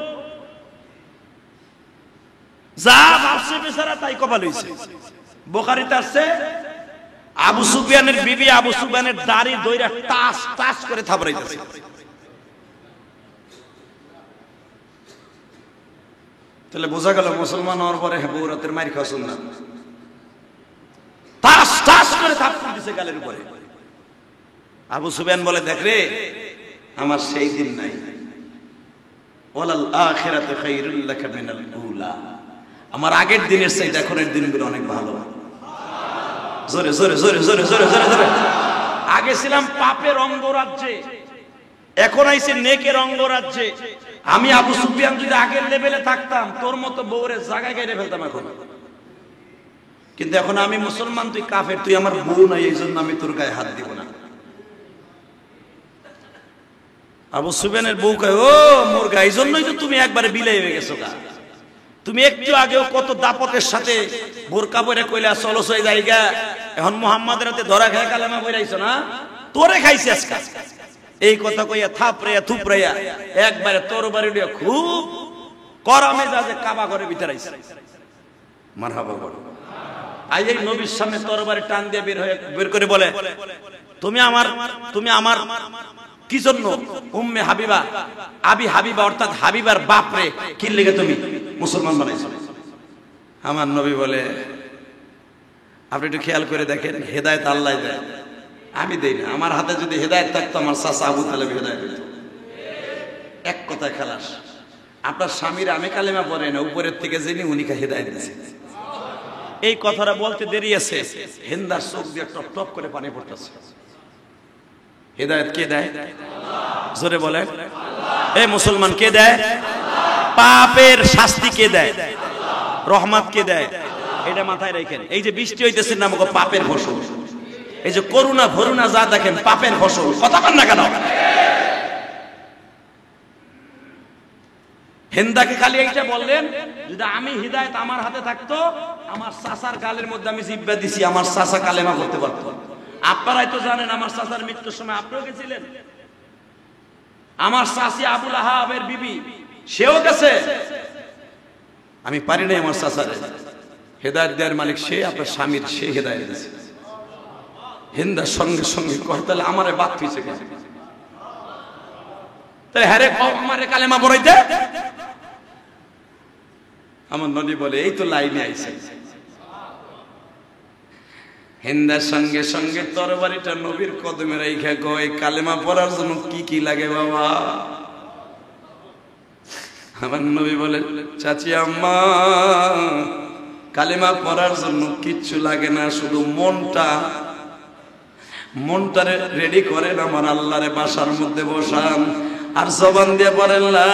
যা ভাবছে বেচারা তাই কপাল হইছে। বুখারীতে আসছে, আবু সুফিয়ানের বিবি আবু সুফিয়ানের দাড়ি দইরা টাস টাস করে থাবড়াইতেছে। তাহলে বোঝা গেল মুসলমান হওয়ার পরে বউ রাতের মাইর খাওয়া সুন্নাত। টাস টাস করে থাপ্পড় দিছে গালের উপরে। আবু সুফিয়ান বলে, দেখ রে, আমার সেই দিন নাই, ওয়ালাল আখিরাতু খায়রুল লাকা মিনাল উলা, আমার আগের দিনের চাইতে এখনের দিনগুলো অনেক ভালো। জোরে জোরে জোরে জোরে জোরে জোরে জোরে। আগে ছিলাম পাপের অঙ্গরাজ্যে, এখন আইছে নেকের অঙ্গরাজ্যে। আমি আবু সুফিয়ান যদি আগের লেভেলে থাকতাম, তোর মতো বউরে জায়গায় গাইরে ফেলতাম এখন। কিন্তু এখন আমি মুসলমান, তুই কাফের, তুই আমার বউ নাই, এই জন্য আমি তোর গায়ে হাত দিব না। আবু সুফিয়ানের বউ কয়, ও মোর গায়ে, এই জন্যই তো তুমি একবারে বিলাই হয়ে গেছো গা। তুমি একটু আগেও কত দাপটের সাথে বোরকা পরে কইলা চলো সই জায়গা, এখন মুহাম্মাদের হাতে ধরা খায় কালেমা পড়াইছো না, তোরে খাইছে আজকে। এই কথা কইয়া থাপড়াইয়া থুপড়াইয়া একবারে তরবারি দিয়ে খুব করমে যাজে কাবা ঘরে ভিতরে আইছে। মারহাবা বলো। আজ এই নবীর সামনে তরবারি টান দিয়ে বের করে বলে, তুমি আমার কি জন্য উম্মে হাবিবা, আবি হাবিবা অর্থাৎ হাবিবার বাপ রে কি লেগে তুমি মুসলমান বানাইছো? আমার নবী বলে, আপনি একটু খেয়াল করে দেখেন, হেদায়েত আল্লাহ দেয়, আমি দেই না। আমার হাতে যদি হেদায়েত থাকতো, আমার চাচা আবু তালেব হেদায়েত দিত। এক কথায় খালাস। আপনার স্বামীর আমি কালেমা পড়ে না, উপরের থেকে জেনে উনি হেদায়েত দিয়েছে। এই কথাটা বলতে দেরি আছে, হিন্দার চোখ দিয়ে টপ টপ করে পানি পড়তেছে। হেদায়েত কে দেয়? জোরে বলে। এই মুসলমান কে দেয়? পাপের শাস্তি কে দেয়? রহমত কে দেয়? এটা মাথায় রাখেন। এই যে বৃষ্টি হইতেছে না, আমাকে পাপের ফসল। এই যে করুণা ভরুণা যা দেখেন, পাপের ফসল। কথা বল না কেন? হিন্দাকে খালি এইটা বললেন, যদি আমি হিদায়েত আমার হাতে থাকতো, আমার চাচার গালের মধ্যে আমি জিব্বা দিছি, আমার চাচা কালেমা করতে পারতো। আপনারাই তো জানেন, আমার চাচার মৃত্যুর সময় আপনিও গেছিলেন। আমার চাচি আবুল আহাবের বিবি, সেও গেছে। আমি পারি নাই আমার চাচারে। হেদায়েত দেওয়ার মালিক সে, আপনার স্বামীর সে হেদায়েত দিয়েছে। হিন্দার সঙ্গে সঙ্গে কয়, তাহলে আমারে বাদ হইছে কেন? তাহলে হ্যারে আমারে কালেমা পড়াইতে। আমার নবী বলে, এই তো লাইনে আইছে। হিন্দার সঙ্গে সঙ্গে তরবারিটা নবীর কদমে রাইখা কয়, কালেমা পড়ার জন্য কি কি লাগে বাবা? আমার নবী বলে, চাচি আম্মা, কালেমা পড়ার জন্য কিচ্ছু লাগে না, শুধু মনটারে রেডি করেন, আমার আল্লাহরে বাসার মধ্যে বসান, আর জবান দিয়ে পড়েন লা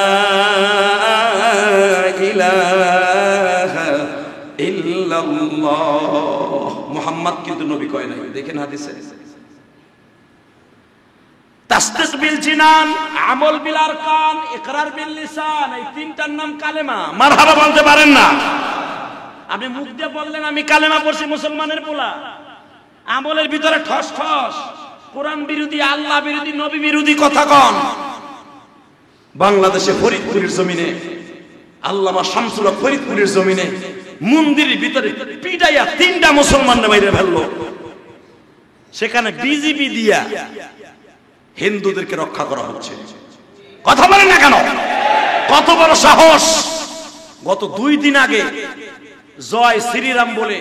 ইলাহা ইল্লাল্লাহ। মুহাম্মদ কিন্তু নবী কয় নাই, দেখেন হাদিসে। তাসদিক বিল জিনান, আমল বিল আরকান, ইকরার বিল লিসান, এই তিনটার নাম কালেমা। মারহাবা বলতে পারেন না? আপনি মুখ দিয়ে বললেন আমি কালেমা পড়ছি, মুসলমানের পোলা, আমলের ভিতরে ঠস ঠস, কোরআন বিরোধী, আল্লাহ বিরোধী, নবী বিরোধী কথা কন। বাংলাদেশে ফরিদপুরের জমিনে আল্লামা শামসুল হক ফরিদপুরের জমিনে মন্দিরের ভিতরে পিটাইয়া 3টা মুসলমান মাইরে ফেললো। সেখানে বিজিবি দিয়া হিন্দুদেরকে রক্ষা করা হচ্ছে। কথা বলেন না কেন? কত বড় সাহস! গত 2 দিন আগে জয় শ্রীরাম বলে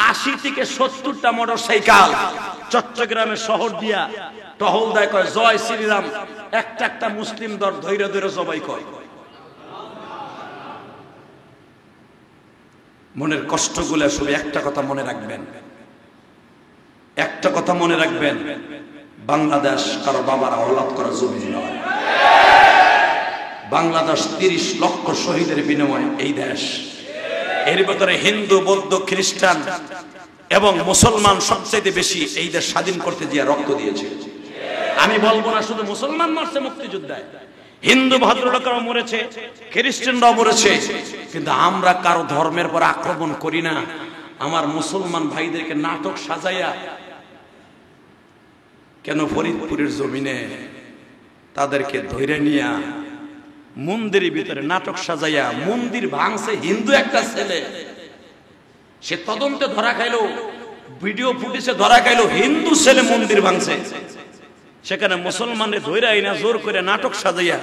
80 থেকে 70টা মোটরসাইকেল চট্টগ্রামের শহর দিয়া টহল দেয়, কয় জয় শ্রীরাম, একটা একটা মুসলিম দল ধৈর্য ধৈর্য জবাই কয়। মনের কষ্টগুলো শুধু একটা কথা মনে রাখবেন, একটা কথা মনে রাখবেন, বাংলাদেশ কারো বাবার আওলাদ করা জমি নয়। বাংলাদেশ 30 লক্ষ শহীদের বিনিময়ে এই দেশ। এর ভিতরে হিন্দু, বৌদ্ধ, খ্রিস্টান এবং মুসলমান সবচেয়ে বেশি এই দেশ স্বাধীন করতে গিয়ে রক্ত দিয়েছে। আমি বলবো না শুধু মুসলমান মরছে মুক্তিযোদ্ধায়, হিন্দু ভদ্রলোকেরাও মরেছে, খ্রিস্টানরাও মরেছে, কিন্তু আমরা কারো ধর্মের পর আক্রমণ করি না। আমার মুসলমান ভাইদেরকে নাটক সাজাইয়া কেন ফরিদপুরের জমিনে তাদেরকে ধরে নিয়া মন্দিরের ভিতরে নাটক সাজাইয়া মন্দির ভাঙছে হিন্দু একটা ছেলে, সে তদন্তে ধরা খাইলো, ভিডিও ফুটেজে ধরা খাইলো হিন্দু ছেলে মন্দির ভাঙছে। সেখানে মুসলমানের ধৈর্য আইনা জোর করে নাটক সাজাইয়া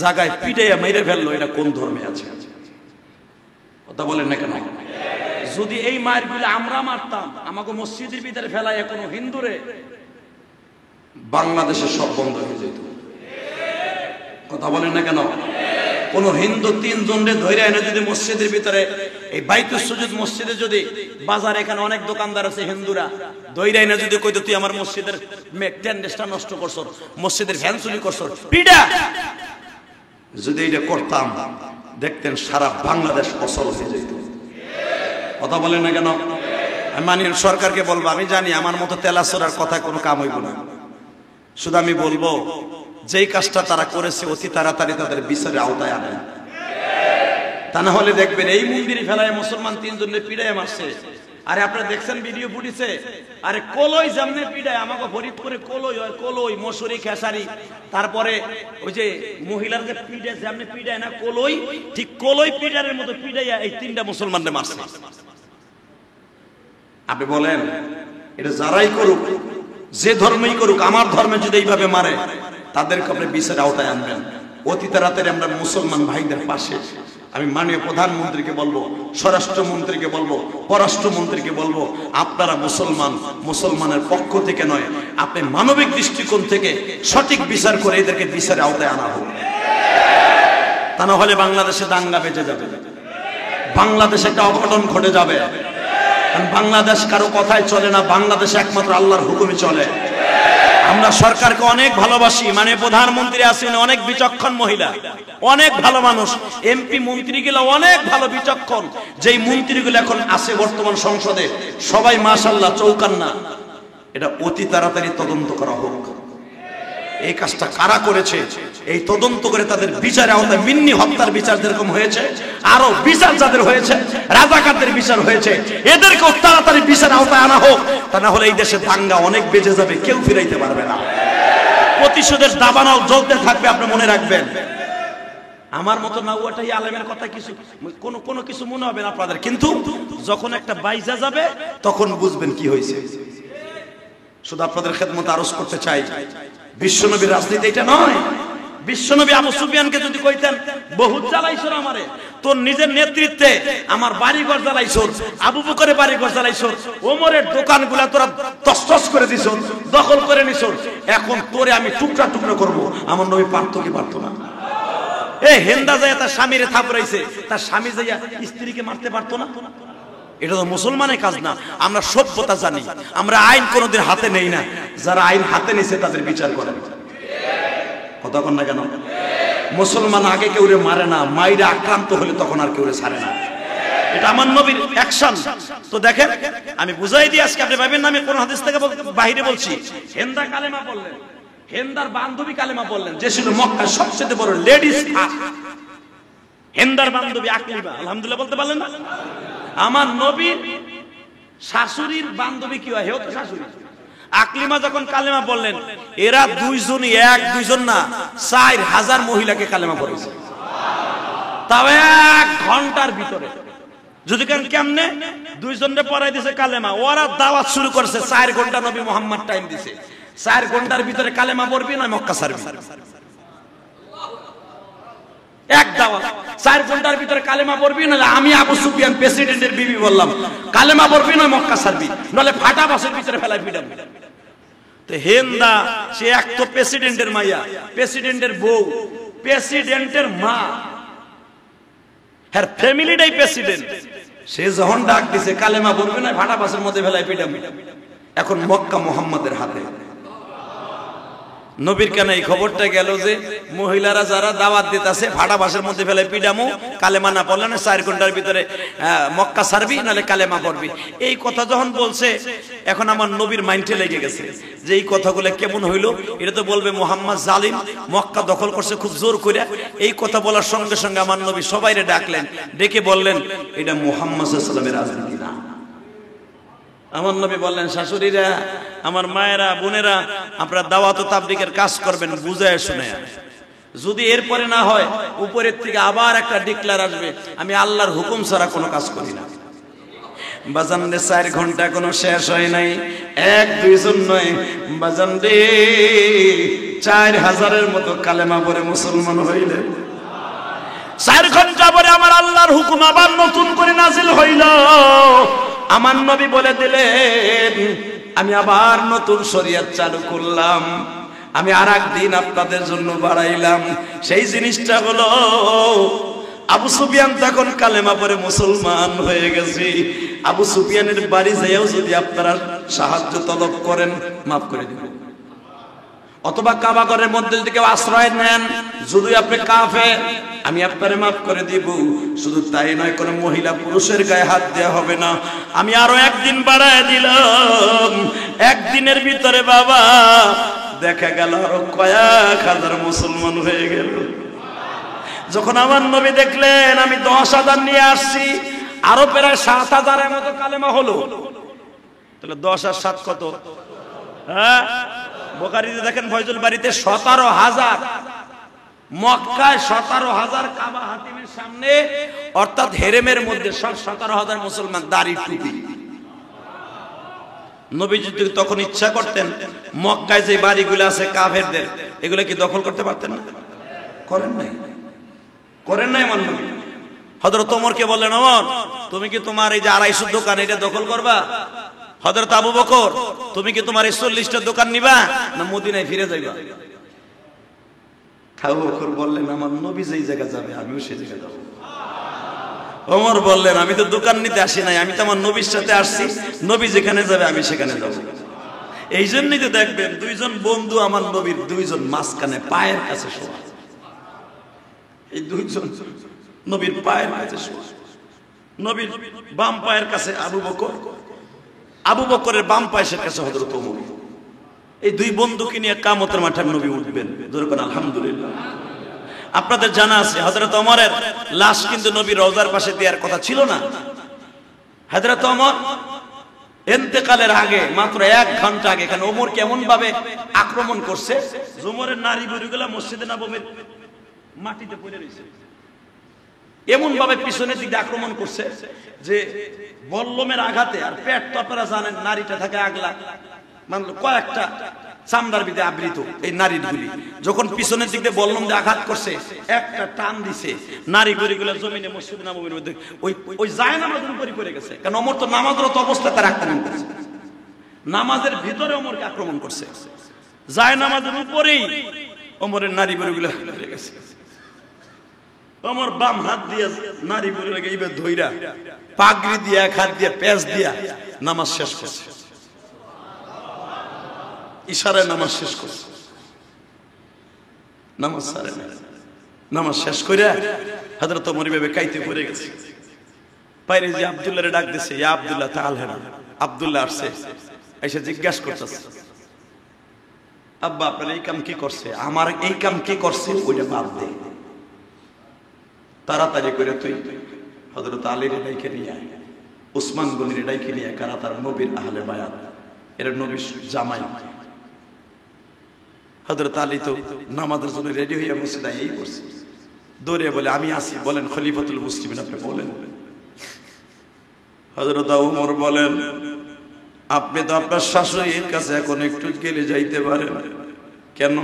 জায়গায় পিটাইয়া মেরে ফেললো। এটা কোন ধর্মে আছে? কথা বলেন না কেন? যদি এই মায়ের গুলো আমরা মারতাম, আমাকে মসজিদের ভিতরে ফেলাইয়া কোনো হিন্দুরে, বাংলাদেশে সব বন্ধ হয়ে যেত। কথা বলেন না কেন? কোন হিন্দু 3 জনের ধৈর্য আইনা যদি মসজিদের ভিতরে, এই বাইতুস সুজুদ মসজিদে যদি, বাজার এখানে অনেক দোকানদার আছে হিন্দুরা, ধৈর্য আইনা যদি কইতো তুই আমার মসজিদের টেন্ডেসটা নষ্ট করছ, মসজিদের ফ্যান চুরি করছ, পিটা, যদি এটা করতাম দেখতেন সারা বাংলাদেশ অচল হয়ে যেত। কথা বলেন না কেন? আমি মাননীয় সরকারকে বলবো, আমি জানি আমার মতো তেলাচড়ার কথা কোনো কাম হইব না, শুধু আমি বলবো যেই কাজটা তারা করেছে অতি তাড়াতাড়ি তাদের বিচারের আওতায় আনেন। তা না হলে দেখবেন এই মন্দিরে ফেলায় মুসলমান 3 জনের পিড়ায় মারছে। আরে আপনারা দেখছেন ভিডিও ফুটেছে, আরে কলই যেমনে পিড়ায়, আমাকে ফরিদপুরে কলই হয়, কলই, মশুরি, খেসারি, তারপরে ওই যে মহিলার যে পিড়ায় যেমনে পিড়ায় না কলই, ঠিক কলই পিড়ারের মতো পিড়াইয়া এই 3টা মুসলমানদের মারছে। আপনি বলেন এটা যারাই করুক, যে ধর্মই করুক, আমার ধর্মে যদি এইভাবে মারে তাদেরকে আপনি বিচারের আওতায় আনবেন। অতি তাড়াতাড়ি আমরা মুসলমান ভাইদের পাশে, আমি মাননীয় প্রধানমন্ত্রীকে বলবো, স্বরাষ্ট্রমন্ত্রীকে বলবো, পররাষ্ট্রমন্ত্রীকে বলবো, আপনারা মুসলমান, মুসলমানের পক্ষ থেকে নয়, আপনি মানবিক দৃষ্টিকোণ থেকে সঠিক বিচার করে এদেরকে বিচারের আওতায় আনা হোক। তা না হলে বাংলাদেশে দাঙ্গা বেজে যাবে, বাংলাদেশে একটা অঘটন ঘটে যাবে। কারণ বাংলাদেশ কারো কথায় চলে না, বাংলাদেশ একমাত্র আল্লাহর হুকুমে চলে। আমরা সরকারকে অনেক ভালোবাসি, মানে প্রধানমন্ত্রী আছেন অনেক বিচক্ষণ মহিলা, অনেক ভালো মানুষ, এমপি মন্ত্রীগুলো অনেক ভালো বিচক্ষণ, যেই মন্ত্রীগুলো এখন আছে বর্তমান সংসদে সবাই মাশাআল্লাহ চৌকান্না। এটা অতি তাড়াতাড়ি তদন্ত করা হোক। এই কাজটা কারা করেছে এই তদন্ত করে তাদের বিচারের আওতায়, মিন্নি হত্যার বিচার যেরকম হয়েছে, আরো বিচার যাদের হয়েছে, রাজাকারদের বিচার হয়েছে, এদেরকে তাড়াতাড়ি বিচারের আওতায় আনা হোক। তা না হলে এই দেশে দাঙ্গা অনেক বেজে যাবে, কেউ ফিরাইতে পারবে না, প্রতিশোধের দাবানল জ্বলতে থাকবে। আপনি মনে রাখবেন, আমার মতো না ওটাই আলেমের কথা কিছু কোনো কিছু মনে হবে না আপনাদের, কিন্তু যখন একটা বাইজা যাবে তখন বুঝবেন কি হয়েছে। শুধু আপনাদের খেদমতে আরজ করতে চাই, বিশ্বনবীর রাজনীতি এটা নয়। বিশ্বনবী আবু সুফিয়ানকে যদি কইতেন বহুত জ্বালাইছো আমারে, তোর নিজের নেতৃত্বে আমার বাড়িঘর জ্বালাইছো, আবু বকরের বাড়িঘর জ্বালাইছো, ওমরের দোকানগুলা তোরা তছতছ করে দিছো, দখল করে নিছো, এখন তোরে আমি টুকরা টুকরা করব, আমার নবী পারতো কি পারতো না? এই হেন্দা যাইয়া তার স্বামীরে থাপড়াইছে, তার স্বামী যাইয়া স্ত্রীকে মারতে পারতো না? এটা তো মুসলমানের কাজ না। আমরা সভ্যতা জানি, আমরা আইন কোনোদিন হাতে নেই না, যারা আইন হাতে নিছে তাদের বিচার করেন। কথা কন না কেন? মুসলমান আগে কেউ মারে না, মাইরা আক্রান্ত হলে তখন আর কেউ ছাড়ে না। এটা আমার নবীর অ্যাকশন। তো দেখেন আমি বুঝাই দিই, আজকে আপনি ভাবেন না আমি কোন হাদিস থেকে বাইরে বলছি। হেন্দা কালেমা বললেন, হেন্দার বান্ধবী কালেমা বললেন, যে ছিল মক্কার সবচেয়ে বড় লেডিস ফার্স্ট। হেন্দার বান্ধবী আকলিমা, আলহামদুলিল্লাহ বলতে পারলেন না? আমার নবীর শাশুড়ির বান্ধবী কি হয়? হেও তো শাশুড়ি। আকলিমা যখন কালেমা বললেন, এরা দুইজনই, এক দুইজন না, 4000 মহিলাকে কালেমা পড়েছে, তাও 1 ঘন্টার ভিতরে। যদি কেমনে দুইজনকে পড়াই দিছে কালেমা, ওরা দাওয়াত শুরু করছে। 4 ঘন্টা নবী মুহাম্মদ টাইম দিছে, 4 ঘন্টার ভিতরে কালেমা পড়বি না মক্কা ছাড়বি। এক দাওয়াত, 4 ঘন্টার ভিতরে কালেমা পড়বি, নাহলে আমি আবু সুফিয়ান প্রেসিডেন্টের বিবি বললাম কালেমা পড়বি না মক্কা ছাড়বি, নাহলে ফাটা বাসের ভিতরে ফেলাই পিটাম। তো হেন্দা সে এক তো প্রেসিডেন্টের মাইয়া, প্রেসিডেন্টের বউ, প্রেসিডেন্টের মা, হ্যাঁ ফ্যামিলিটাই প্রেসিডেন্ট। সে যখন ডাক দিছে কালেমা পড়বি না ফাটা বাসের মধ্যে ফেলাই পিটাম। এখন মক্কা মুহাম্মাদের হাতে। নবীর কানে এই খবরটা গেল যে মহিলারা যারা দাওয়াত দিতেছে ফাটা বাসের মধ্যে ফেলে পিডামু, কালেমা না পড়লে না 4 ঘন্টার ভিতরে মক্কা ছাড়বি, নাহলে কালেমা পড়বি। এই কথা যখন বলছে, এখন আমার নবীর মাইন্ডে লেগে গেছে যে এই কথাগুলো কেমন হইলো। এটা তো বলবে মুহাম্মদ জালিম, মক্কা দখল করছে খুব জোর করে। এই কথা বলার সঙ্গে সঙ্গে আমার নবী সবাইরে ডাকলেন, ডেকে বললেন এটা মুহাম্মদ সাল্লাল্লাহু আলাইহি ওয়াসাল্লামের রাজনীতি না। আমার নবী বললেন, শাশুড়িরা, আমার মায়েরা, বোনেরা, আপনারা দাওয়াত ও তাবলীগের কাজ করবেন বুঝায় শুনে। যদি এরপরে না হয়, উপরের থেকে আবার একটা ডিক্লার আসবে, আমি আল্লাহর হুকুম ছাড়া কোনো কাজ করি না। বাজান রে, 4 ঘন্টা কোনো শেষ হয় নাই, 1-2 জন নয় বাজান রে, 4000-এর মতো কালেমা পড়ে মুসলমান হইলে 4 ঘন্টা পরে আমার আল্লাহর হুকুম আবার নতুন করে নাজিল হইল। আমার নবী বলে দিলেন, আমি আবার নতুন শরীয়ত চালু করলাম, আমি আরেকদিন আপনাদের জন্য বাড়াইলাম। সেই জিনিসটা হলো আবু সুফিয়ান তখন কালেমা পড়ে মুসলমান হয়ে গেছে। আবু সুফিয়ানের বাড়ি যাইও যদি আপনারা সাহায্য তলব করেন, মাফ করে দিবেন। অথবা কাবা ঘরের মধ্যে যদি কেউ আশ্রয় নেন, যদি আপনি কাফের, আমি আপনারে মাফ করে দিব। শুধু তাই নয়, কোনো মহিলা পুরুষের গায়ে হাত দেওয়া হবে না। আমি আরো 1 দিন বাড়ায় দিলাম। 1 দিনের ভিতরে বাবা দেখা গেল আরো কয়েক হাজার মুসলমান হয়ে গেল। যখন আমার নবী দেখলেন আমি 10,000 নিয়ে আসছি, আরো প্রায় 7,000-এর মতো কালেমা হলো। তাহলে 10 আর 7 কত? হ্যাঁ, বুখারীতে দেখেন ফয়জুল বাড়িতে 17,000, মক্কায় 17,000 কাবা হাতিমের সামনে, অর্থাৎ হেরেমের মধ্যে সব 17,000 মুসলমান দাড়ি টুপি। নবীজি তখন ইচ্ছা করতেন মক্কায় যে বাড়িগুলো আছে কাফেরদের, এগুলো কি দখল করতে পারতেন না? করেন নাই, করেন নাই। আমার নবী হযরত ওমরকে বললেন, ওমর তুমি কি তোমার এই যে 250 দোকান এটা দখল করবা? হযরত আবু বকর তুমি কি তোমার 40টা দোকান নিবা না মদিনায় ফিরে যাইবা? আবু বকর বললেন, আমার নবী যেই জায়গা যাবে আমিও সেই জায়গায় যাব। ওমর বললেন, আমি তো দোকান নিতে আসি নাই, আমি তো আমার নবীর সাথে আসছি, নবী যেখানে যাবে আমি সেখানে যাব। এই জন্যই তো দেখবেন 2 জন বন্ধু আমার নবীর 2 জন মাঝখানে পায়ের কাছে শোয়া। এই 2 জন নবীর পায়ের কাছে শোয়া। নবীর বাম পায়ের কাছে আবু বকর, আবু বকরের বাম পায়ের কাছে হযরত ওমর। এই 2 বন্ধুকে নিয়ে কিয়ামতের মাঠে নবী উঠবেন। জোরে বলেন আলহামদুলিল্লাহ। আপনাদের জানা আছে হযরত ওমরের লাশ কিন্তু নবীর রওজার পাশে দেওয়ার কথা ছিল না। হযরত ওমর ইন্তেকালের আগে মাত্র 1 ঘন্টা আগে এখানে ওমর কেমন ভাবে আক্রমণ করছে, ওমরের নারী বুড়িগুলা মসজিদে নববীর মাটিতে পড়ে রয়েছে, এমন ভাবে পিছনের দিকে আক্রমণ করছে যে বল্লমের আঘাতে, আর পেট তো আপনারা জানেন নারীটা থাকে আগলা, মানে কয়েকটা চামড়ার ভিতরে আবৃত। এই নারীগুলি যখন পিছনের দিকে বল্লম দিয়ে আঘাত করছে, একটা টান দিছে, নারী গুলিগুলো জমিনে মসজিদে নববীর মধ্যে ওই জায়নামাজের উপরে পড়ে গেছে। কারণ ওমর তো নামাজরত অবস্থায় তার আক্রমণ করছে, নামাজের ভিতরে ওমরকে আক্রমণ করছে, জায়নামাজের উপরেই ওমরের নারী গুলিগুলো পড়ে গেছে। ওমর বাম হাত দিয়ে নারী গুলিকে এইভাবে ধইরা পাগড়ি দিয়ে, 1 হাত দিয়ে পেঁচ দিয়া নামাজ শেষ করছে, ইশারায় নামাজ শেষ করছে। নামাজ সারে না, নামাজ শেষ করে হযরত ওমর ভাবে কাইতে পড়ে গেছে। বাইরে যে আব্দুল্লাহরে ডাক দিছে, ইয়া আব্দুল্লাহ তাআল। হ্যাঁ, আব্দুল্লাহ আসছে, এসে জিজ্ঞাসা করতেছে, আব্বা আপনার এই কাম কি করছে, আমার এই কাম কি করছে, ওইটা বাদ দে, তাড়াতাড়ি করে তুই হযরত আলীর ডাইকে নিয়ে আয়, উসমান গনির ডাইকে নিয়ে আয়, কারা তার নবীর আহলে বায়াত, এরা নবীর জামাই। হযরত আলী তো নামাজের জন্য রেডি হইয়া বসে নাই, এই করছে, দৌড়ে বলে আমি আসি, বলেন খলিফাতুল মুসলিমিন আপনি বলেন। হযরত ওমর বলেন আপনি তো আপনার শাশুড়ির কাছে এখন একটু গেলে যাইতে পারেন, কেন?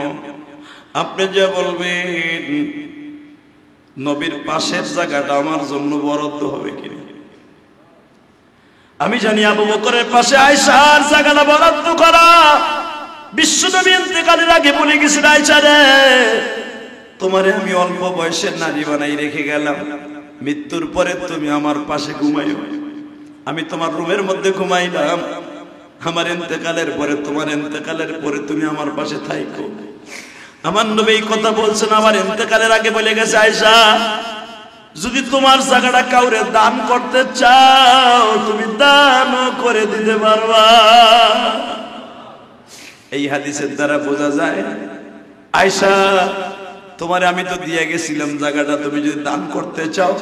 আপনি যে বলবেন নবীর পাশের জায়গাটা আমার জন্য বরাদ্দ হবে কিনা। আমি জানি আবু বকরের পাশে আয়েশার জায়গাটা বরাদ্দ করা। বিশ্বনবী ইন্তেকালের আগে বলে গেছেন, আয়েশা রে তোমারে আমি অল্প বয়সের নারী বানাই রেখে গেলাম, মৃত্যুর পরে তুমি আমার পাশে ঘুমাইও। আমি তোমার রুমের মধ্যে ঘুমাইলাম, আমার ইন্তেকালের পরে, তোমার ইন্তেকালের পরে তুমি আমার পাশে থাইকো। আমার নবী এই কথা বলছেন আমার ইন্তেকালের আগে বলে গেছে, আয়েশা যদি তোমার জায়গাটা কাউরে দান করতে চাও তুমি দানও করে দিতে পারবা। এই হাদিসের দ্বারা বোঝা যায় আয়েশা তোমারে আমি তো দিয়ে গেছিলাম জায়গাটা, তুমি যদি দান করতে চাও,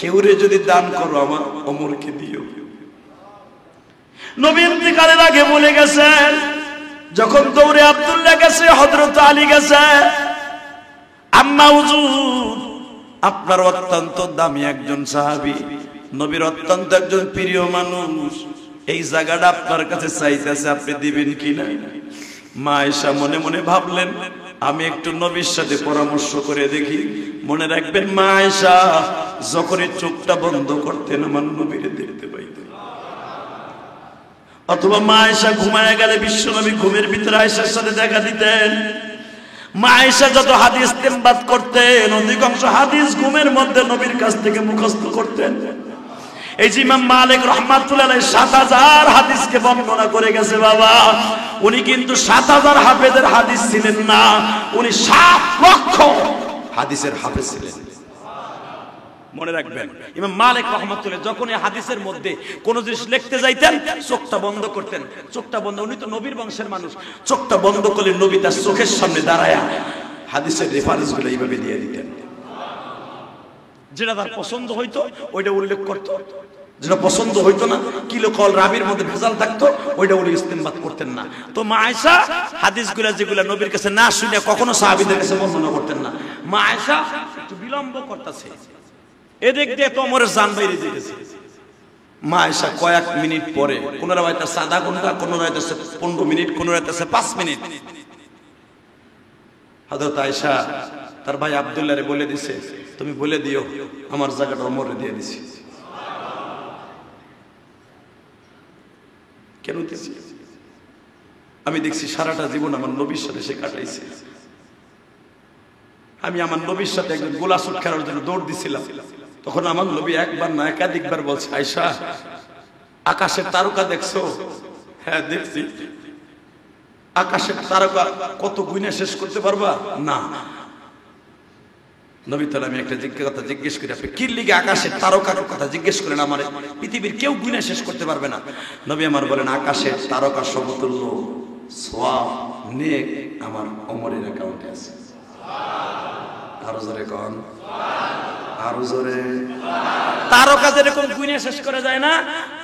কেউরে যদি দান করো আমার ওমরকে দিও। নবী ইন্তেকালের আগে বলে গেছেন, যখন দৌড়ে আব্দুল্লাহ গেছে, হযরত আলী গেছে, আম্মা হুজুর আপনার অত্যন্ত দামি একজন সাহাবী, নবীর অত্যন্ত একজন প্রিয় মানুষ, এই জায়গাটা আপনার কাছে চাইতেছে, আপনি দিবেন কিনা? মা আয়েশা মনে মনে ভাবলেন আমি একটু নবীর সাথে পরামর্শ করে দেখি। মনে রাখবেন মা আয়েশা যখনই চোখটা বন্ধ করতেন আমার নবীরে দেখতে পাইতেন, অথবা মা আয়েশা ঘুমায় গেলে বিশ্বনবী ঘুমের ভিতরে আয়েশার সাথে দেখা দিতেন। মা আয়েশা যত হাদিস ইস্তেমবাদ করতেন, অধিকাংশ হাদিস ঘুমের মধ্যে নবীর কাছ থেকে মুখস্থ করতেন। এই যে ইমাম মালিক রাহমাতুল্লাহ আলাইহি ৭০০০ হাদিসকে বর্ণনা করে গেছে বাবা, উনি কিন্তু ৭০০০ হাফেজের হাদিস ছিলেন না, উনি ৭ লক্ষ হাদিসের হাফেজ ছিলেন। মনে রাখবেন ইমাম মালিক রাহমাতুল্লাহ যখন এই হাদিসের মধ্যে কোন জিনিস লিখতে যাইতেন চোখটা বন্ধ করতেন, চোখটা বন্ধ, উনি তো নবীর বংশের মানুষ, চোখটা বন্ধ করলে নবী তার চোখের সামনে দাঁড়ায়া হাদিসের রেফারেন্সগুলো এইভাবে দিয়ে দিতেন। যেটা তার পছন্দ হইতো ওইটা উল্লেখ করতো, যেটা পছন্দ হইতো না কিলো কল রাবির মধ্যে ভেজাল থাকতো ওইটা উনি ইস্তেমবাদ করতেন না। তো মা আয়েশা হাদিসগুলো যেগুলো নবীর কাছে না শুনে কখনো সাহাবীদের কাছে বর্ণনা করতেন না। মা আয়েশা একটু বিলম্ব করতেছে, এদিক দিয়ে তো ওমরের জান বাইরে যেতেছে। মা আয়েশা কয়েক মিনিট পরে, কোন রাইতাছে আধা ঘন্টা, কোন রাইতাছে 15 মিনিট, কোন রাইতাছে 5 মিনিট, হযরত আয়েশা তার ভাই আব্দুল্লাহরে বলে দিছে তুমি বলে দিও আমার জায়গাটা ওমরে দিয়ে দিছি। কেন দিছি? আমি দেখছি সারাটা জীবন আমার নবীর সাথে সে কাটাইছে। আমি আমার নবীর সাথে একজন গোলাসুট খেলার জন্য দৌড় দিছিলাম, তখন আমার নবী একবার না একাধিকবার বলছে আয়েশা আকাশের তারকা দেখছো? হ্যাঁ দেখছি। আকাশের তারকা কত গুণে শেষ করতে পারবা? না। নবী তাআলা আমি একটা কথা জিজ্ঞেস করি, আপনি কি লিগে আকাশের তারকার কথা জিজ্ঞেস করেন? আমার পৃথিবীর কেউ গুণে শেষ করতে পারবে না। নবী আমার বলেন আকাশের তারকা সমতুল্য সওয়াব নেক আমার ওমরের অ্যাকাউন্টে আছে। আরো জোরে কোন, আরো জোরে। তারকা যেরকম গুণে শেষ করা যায় না,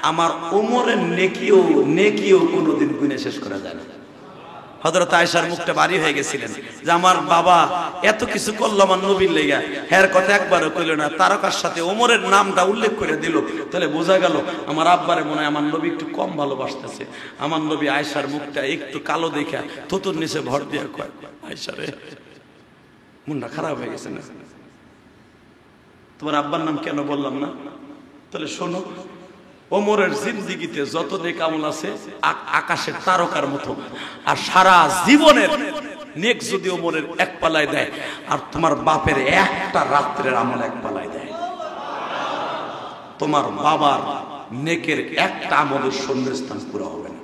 আমার ওমরের নেকিও কোনোদিন গুণে শেষ করা যায় না। হযরত আয়েশার মুখটা ভারী হয়ে গেছিলেন যে আমার বাবা এত কিছু করলো আমার নবীর লেগা, হের কথা একবারও কইল না, তারকার সাথে ওমরের নামটা উল্লেখ করে দিল, তাহলে বোঝা গেল আমার আব্বারে মনে হয় আমার নবী একটু কম ভালোবাসতেছে। আমার নবী আয়েশার মুখটা একটু কালো দেখা থুতুর নিচে ভর দিয়া কয় আয়েশা রে মনটা খারাপ হয়ে গেছে না, তোমার আব্বার নাম কেন বললাম না? তাহলে শোনো, ওমরের জিন্দেগিতে যত নেক আমল আছে আকাশের তারকার মতো, আর সারা জীবনের নেক যদি ওমরের এক পালায় দেয়, আর তোমার বাপের একটা রাত্রের আমল এক পালায় দেয়, তোমার বাবার নেকের একটা আমলের শূন্যস্থান পুরো হবে না।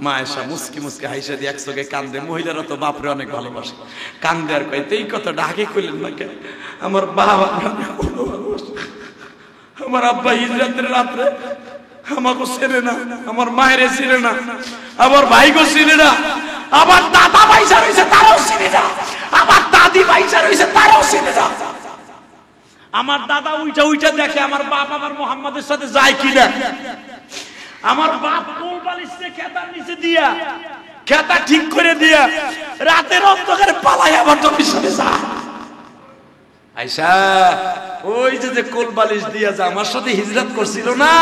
মা আয়েশা মুস্কি মুস্কি হাইসা দিয়ে একসঙ্গে কান্দে। মহিলারা তো বাপরে অনেক ভালোবাসে, কান্দে আর কয় এই কথা ডাকে কইলেন না কেন? আমার বাবা আমার আব্বা হিজরাতের রাত্রে আমাকে ছেড়ে না, আমার মায়ের ছেড়ে না, আমার ভাইকে ছেড়ে না, আমার দাদা পয়সা রয়েছে তারাও চিনে না, আমার দাদি পয়সা রয়েছে তারাও চিনে না। আমার দাদা উইটা উইটা দেখে আমার বাপ আমার মোহাম্মদের সাথে যায় কিনা। আমার বাপ কোল বালিশে খেতার নিচে দিয়া খেতা ঠিক করে দিয়া রাতের অন্ধকারে পালাই আমার জমির সাথে যায়। আয়সা ওই যে কোল বালিশ দিয়া যে আমার সাথে হিজরত করছিল না,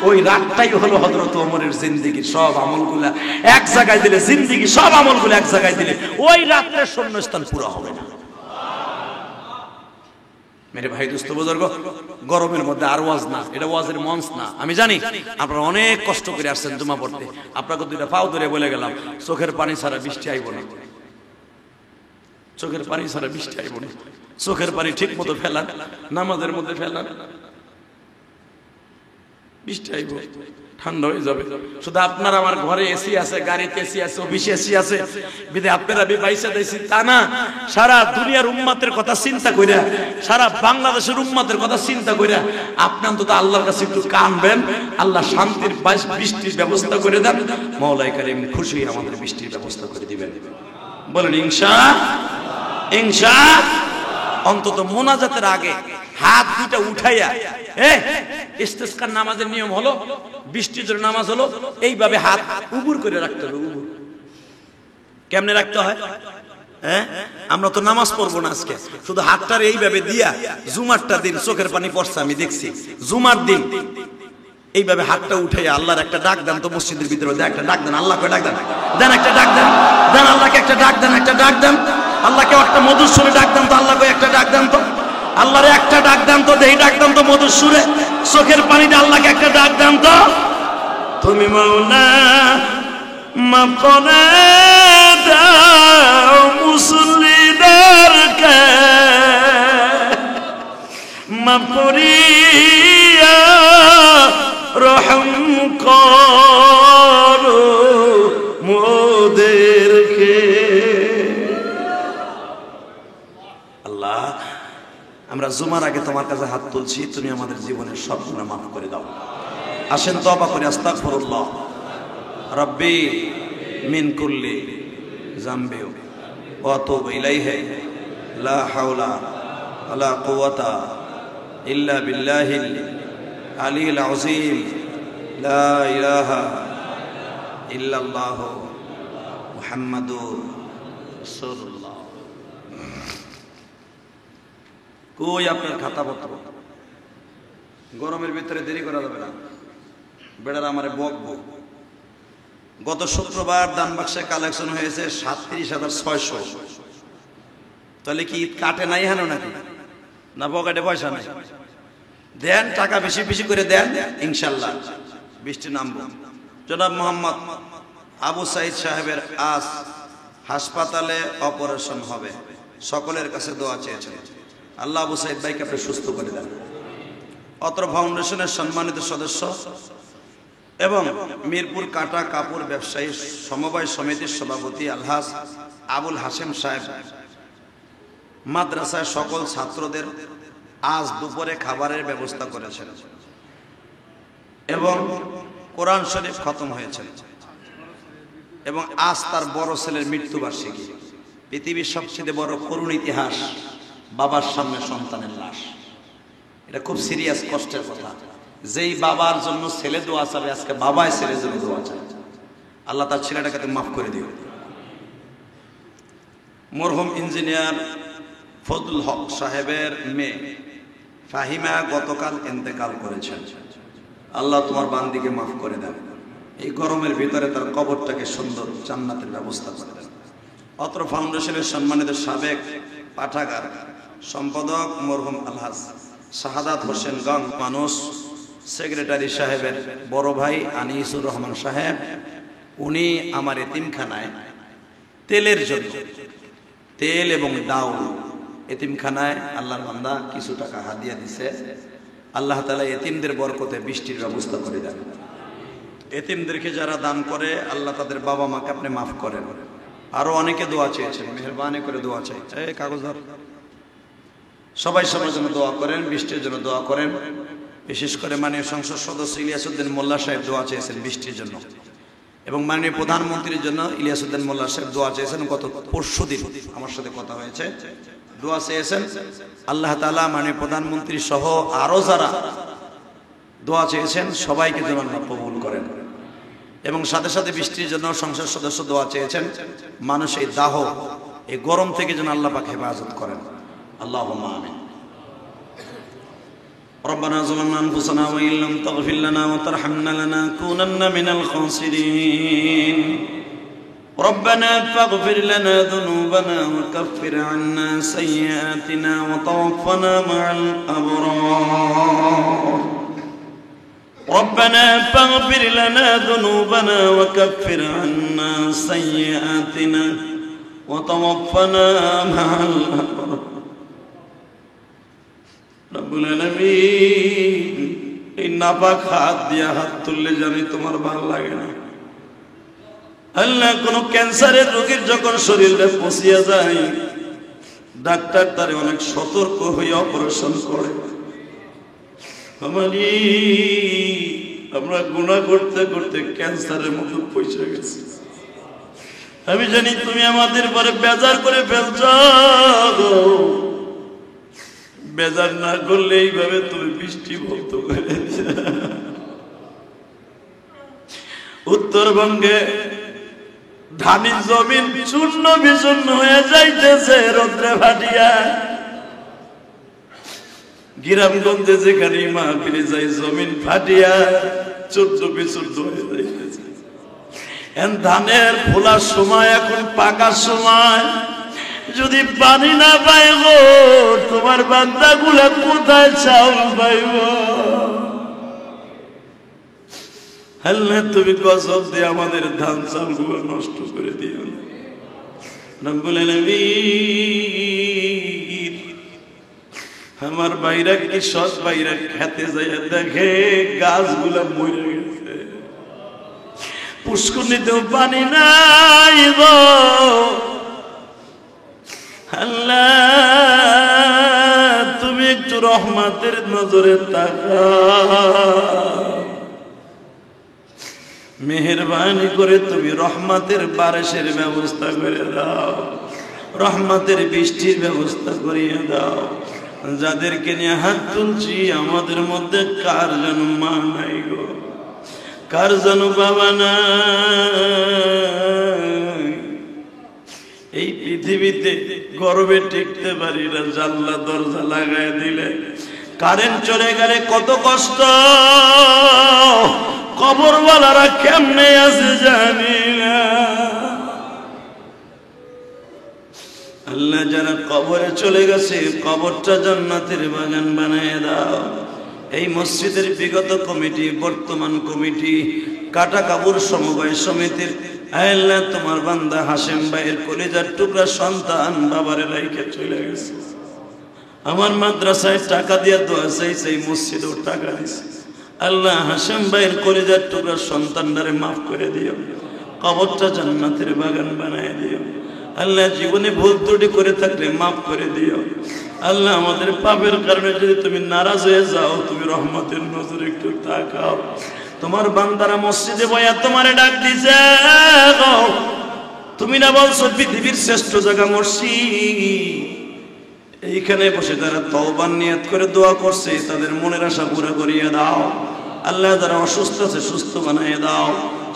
ওই রাতটাই হলো হযরত ওমরের জিন্দেগির সব আমলগুলা এক জায়গায় দিলে, জিন্দেগি সব আমলগুলো এক জায়গায় দিলে ওই রাতের শূন্যস্থান পুরো হবে না। মেরে ভাই দোস্ত বুজুর্গ, গরমের মধ্যে আর ওয়াজ না, এটা ওয়াজের মঞ্চ না। আমি জানি আপনারা অনেক কষ্ট করে আসছেন জুমা পড়তে, আপনাকে দুইটা পাও ধরে বলে গেলাম চোখের পানি ছাড়া বৃষ্টি আইব না, চোখের পানি ছাড়া বৃষ্টি আইব না। চোখের পানি ঠিক মতো ফেলান, নামাজের মধ্যে ফেলান, বৃষ্টি আইব, ঠান্ডা হয়ে যাবে। শুধু আপনার আমার ঘরে এসি আছে, গাড়িতে এসি আছে, অফিসে এসি আছে বিদে আপনারা পয়সা দিয়েছি তা না। সারা দুনিয়ার উম্মতের কথা চিন্তা কইরা, সারা বাংলাদেশের উম্মতের কথা চিন্তা কইরা আপনি অন্তত আল্লাহর কাছে একটু কানবেন, আল্লাহ শান্তির বৃষ্টির ব্যবস্থা করে দেন, মাওলাই কারীম খুশি হয়ে আমাদের বৃষ্টির ব্যবস্থা করে দিবেন। বলেন ইনশাআল্লাহ। ইনশাআল্লাহ। অন্তত মোনাজাতের আগে হাত দুটা উঠাইয়া, ইস্তেসকার নামাজের নিয়ম হলো বৃষ্টির জন্য নামাজ হলো এইভাবে হাত উবুর করে রাখতে হবে। উবুর কেমনে রাখতে হয়? আমরা তো নামাজ পড়বো না আজকে, শুধু হাতটার এইভাবে দিয়া, জুমারটা দিন চোখের পানি পড়ছে আমি দেখছি, জুমার দিন এইভাবে হাতটা উঠাইয়া আল্লাহর একটা ডাক দেন তো, মসজিদের ভিতরে দেন একটা ডাক দেন, আল্লাহকে ডাক দেন, দেন একটা ডাক দেন, দেন আল্লাহকে একটা ডাক দেন, একটা ডাক দেন আল্লাহকে, একটা মধুর সুরে ডাক দেন তো, আল্লাহকে একটা ডাক দেন তো, আল্লাহরে একটা ডাক দেন তো, দেই ডাক দেন তো মধুর সুরে, চোখের পানিতে আল্লাহকে একটা ডাক দেন তো। তুমি মাওলা মাফ করে দাও মুসলিমদেরকে, মাফ করিয়া রহম করো মোদেরকে। আল্লাহ আমরা জুমার আগে তোমার কাছে হাত তুলছি, তুমি আমাদের জীবনের সব গুনাহ মাফ করে দাও। আসেন তওবা করি, আস্তাগফিরুল্লাহ রাব্বি মিন কুল্লি যামবি ওয়া আতুবু ইলাইহি লা হাওলা ওয়ালা কুওয়াতা ইল্লা বিল্লাহিল আলিয়্যিল আযীম লা ইলাহা ইল্লাল্লাহ মুহাম্মাদুর রাসূলুল্লাহ। কই আপনার খাতাপত্র? গরমের ভিতরে দেরি করা যাবে না, বেড়ার আমারে বকবো। গত শুক্রবার দান বাক্সে কালেকশন হয়েছে 37,600। তাহলে কি ঈদ কাটে নাই হেন নাকি? না পকেটে পয়সা নাই? দেন, টাকা বেশি বেশি করে দেন, ইনশাল্লাহ বৃষ্টি নামবো। জনাব মোহাম্মদ আবু সাইদ সাহেবের আজ হাসপাতালে অপারেশন হবে, সকলের কাছে দোয়া চেয়েছেন। আল্লাহ আবু সাইদ ভাইকে আপনি সুস্থ করে দেন। অত্র ফাউন্ডেশনের সম্মানিত সদস্য এবং মিরপুর কাটা কাপড় ব্যবসায়ী সমবায় সমিতির সভাপতি আলহাজ আবুল হাশেম সাহেব মাদ্রাসায় সকল ছাত্রদের আজ দুপুরে খাবারের ব্যবস্থা করেছেন এবং কোরআন শরীফ খতম হয়েছে এবং আজ তার বড় ছেলের মৃত্যুবার্ষিকী। পৃথিবীর সবচেয়ে বড় করুণ ইতিহাস, বাবার সামনে সন্তানের লাশ। এটা খুব সিরিয়াস কষ্টের কথা। যেই বাবার জন্য ছেলে দোয়া চাবে, আজকে বাবাই ছেলের জন্য দোয়া চায়। আল্লাহ তার ছেলেটাকে তুমি মাফ করে দিও। মরহুম ইঞ্জিনিয়ার ফজলুল হক সাহেবের মেয়ে ফাহিমা গতকাল ইন্তেকাল করেছেন। আল্লাহ তোমার বান্দিকে মাফ করে দেন। এই গরমের ভিতরে তার কবরটাকে সুন্দর জান্নাতের ব্যবস্থা করে দেন। অত্র ফাউন্ডেশনের সম্মানিত সাবেক পাঠাগার সম্পাদক মরহুম আলহাজ শাহাদাত হোসেন গং মানুষ, সেক্রেটারি সাহেবের বড় ভাই আনিসুর রহমান সাহেব, উনি আমার এতিমখানায় তেলের জন্য, তেল এবং ডাউল, এতিমখানায় আল্লাহর বান্দা কিছু টাকা হাদিয়া দিছে। আল্লাহ তাআলা এতিমদের বরকতে বৃষ্টির ব্যবস্থা করে দেন। এতিমদেরকে যারা দান করে আল্লাহ তাদের বাবা মাকে আপনি মাফ করেন। আরো অনেকে দোয়া চেয়েছেন, মেহরবানি করে দোয়া চাই। এই কাগজ ধর। সবাই সবার জন্য দোয়া করেন, বৃষ্টির জন্য দোয়া করেন। বিশেষ করে মাননীয় সংসদ সদস্য ইলিয়াস উদ্দিন মোল্লা সাহেব দোয়া চেয়েছেন বৃষ্টির জন্য। এবং মাননীয় প্রধানমন্ত্রীর জন্য ইলিয়াসউদ্দিন মোল্লা সাহেব দোয়া চেয়েছেন। গত পরশুদিন আমার সাথে কথা হয়েছে, দোয়া চেয়েছেন। আল্লাহ তাআলা মাননীয় প্রধানমন্ত্রী সহ আরো যারা দোয়া চেয়েছেন সবাইকে যেন আল্লাহ কবুল করেন। এবং সাথে সাথে বৃষ্টির জন্য সংসদ সদস্য দোয়া চেয়েছেন, মানুষ এই দাহ এই গরম থেকে যেন আল্লাহ পাক হেফাজত করেন। আল্লাহুম্মা আমিন। ربنا ظلمنا أنفسنا وإن لم تغفر لنا وترحمنا لنكونن من الخاسرين. ربنا فاغفر لنا ذنوبنا وكفر عنا سيئاتنا وتوفنا مع الأبرار. ربنا فاغفر لنا ذنوبنا وكفر عنا سيئاتنا وتوفنا مع الأبرار. রব্বুল আলামিন, এই নাপাক হাত দিয়া হাত তুললে জানি তোমার ভালো লাগে না। আল্লাহ, কোন ক্যান্সারের রোগীর যখন শরীরে পচিয়া যায়, ডাক্তার তারে অনেক সতর্ক হয়ে অপারেশন করে। আমরা গুনাহ করতে করতে ক্যান্সারের মতো পয়সা গেছি। আমি জানি তুমি আমাদের পরে বেজার করে ফেলছ। বেজার না করলে এইভাবে তুমি বৃষ্টি ভক্ত করে উত্তরবঙ্গে ধানের জমিন চূর্ণ বিচূর্ণ হয়ে যাইতেছে রৌদ্রে ফাটিয়া। গ্রামগঞ্জে যেখানে মাহফিলে যাই জমিন ফাটিয়া চূর্ণ বিচূর্ণ হয়ে যাইতেছে। ধানের ফোলার সময়, এখন পাকার সময়। যদি পানি না পাইব তোমার বান্দাগুলা কোথায় চাউল পাইব? আল্লাহ, তুমি কসম দিয়ে আমাদের ধান চাউলগুলো নষ্ট করে দিও না। রব্বুল আলামিন, আমার বাইরা কি সৎ বাইরা খেতে যায় দেখে গাছগুলা মরে গেছে, পুষ্করণীতেও পানি নাই গো। আল্লাহ, তুমি একটু রহমতের নজরে তাকাও, মেহেরবানি করে তুমি রহমতের বারিশের ব্যবস্থা করে দাও, রহমতের বৃষ্টির ব্যবস্থা করিয়ে দাও। যাদেরকে নিয়ে হাত তুলছি আমাদের মধ্যে কার যেন মা নাই গো, কার যেন বাবা নাই। এই পৃথিবীতে গর্বে টিকতে পারি না, জানলা দরজা লাগাই দিলে, কারেন্ট চলে গেলে কত কষ্ট, কবরওয়ালারা কেমনে আছে জানি না। আল্লাহ, যারা কবরে চলে গেছে কবরটা জান্নাতের বাগান বানায় দাও। এই মসজিদের বিগত কমিটি, বর্তমান কমিটি, কাটা কাবুর সমবায় সমিতির আল্লাহ, তোমার বান্দা হাশেম ভাইয়ের কলিজার টুকরা সন্তান বাবারে রাইখে চলে গেছে। আমার মাদ্রাসায় টাকা দিয়া দোয়া চাইছে, এই মসজিদেও টাকা দিছে। আল্লাহ, হাশেম ভাইয়ের কলিজার টুকরা সন্তানটারে মাফ করে দিও, কবরটা জান্নাতের বাগান বানায় দিও। আল্লাহ, জীবনে ভুল ত্রুটি করে থাকলে মাফ করে দিও। আল্লাহ, আমাদের পাপের কারণে যদি তুমি নারাজ হয়ে যাও, তুমি রহমতের নজরে একটু তাকাও। তোমার বান্দারা মসজিদে বয়া তোমারে ডাক দিছে, তুমি না বলছো পৃথিবীর শ্রেষ্ঠ জায়গা মসজিদ? এইখানে বসে যারা তওবার নিয়ত করে দোয়া করছে তাদের মনের আশা পুরো করিয়ে দাও। আল্লাহ, যারা অসুস্থ আছে সুস্থ বানিয়ে দাও।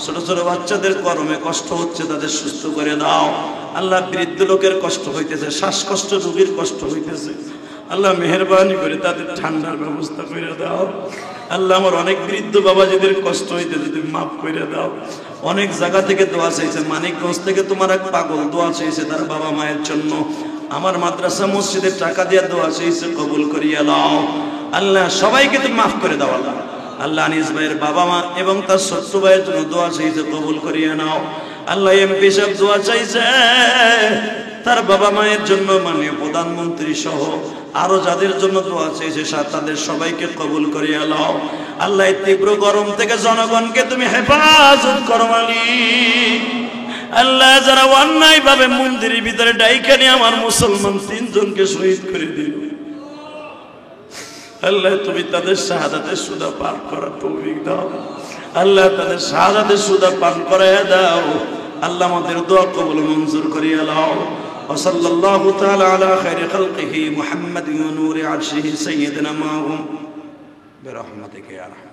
ছোট ছোট বাচ্চাদের গরমে কষ্ট হচ্ছে তাদের সুস্থ করে দাও। আল্লাহ, বৃদ্ধ লোকের কষ্ট হইতেছে, শ্বাসকষ্ট রোগীর কষ্ট হইতেছে, আল্লাহ মেহেরবানি করে তাদের ঠান্ডার ব্যবস্থা করে দাও। আল্লাহ, আমার অনেক বৃদ্ধ বাবাজিদের কষ্ট হইতেছে, তুমি মাফ করে দাও। অনেক জায়গা থেকে দোয়া চাইছে, মানিকগঞ্জ থেকে তোমার এক পাগল দোয়া চাইছে তার বাবা মায়ের জন্য। আমার মাদ্রাসা মসজিদের টাকা দিয়ে দোয়া চাইছে, কবুল করিয়া দাও। আল্লাহ, সবাইকে তুমি মাফ করে দাও। আল্লাহ, আল্লাহ আনিস ভাইয়ের বাবা মা এবং তার ছোট্ট ভাইয়ের জন্য দোয়া চাইছে, কবুল করিয়া নাও। আল্লাহ, এমপি সাহেব দোয়া চাইছে তার বাবা মায়ের জন্য, মাননীয় প্রধানমন্ত্রী সহ আরো যাদের জন্য দোয়া চাইছে তাদের সবাইকে কবুল করিয়া নাও। আল্লাহ, এই তীব্র গরম থেকে জনগণকে তুমি হেফাজত করো মালিক। আল্লাহ, যারা অন্যায় ভাবে মন্দিরের ভিতরে ডাইকা নিয়ে আমার মুসলমান 3 জনকে শহীদ করে দিল, আল্লাহ তুমি তাদের শাহাদাতের সুদা পার করার তৌফিক দাও। আল্লাহ তাদের শাহাদাতের সুদা পান করাইয়া দাও আল্লাহ আমাদের দোয়া কবুল মঞ্জুর করিয়া নাও وصلى الله تعالى على خير خلقه محمد ونور عرشه سيدنا معهم برحمتك يا رحمن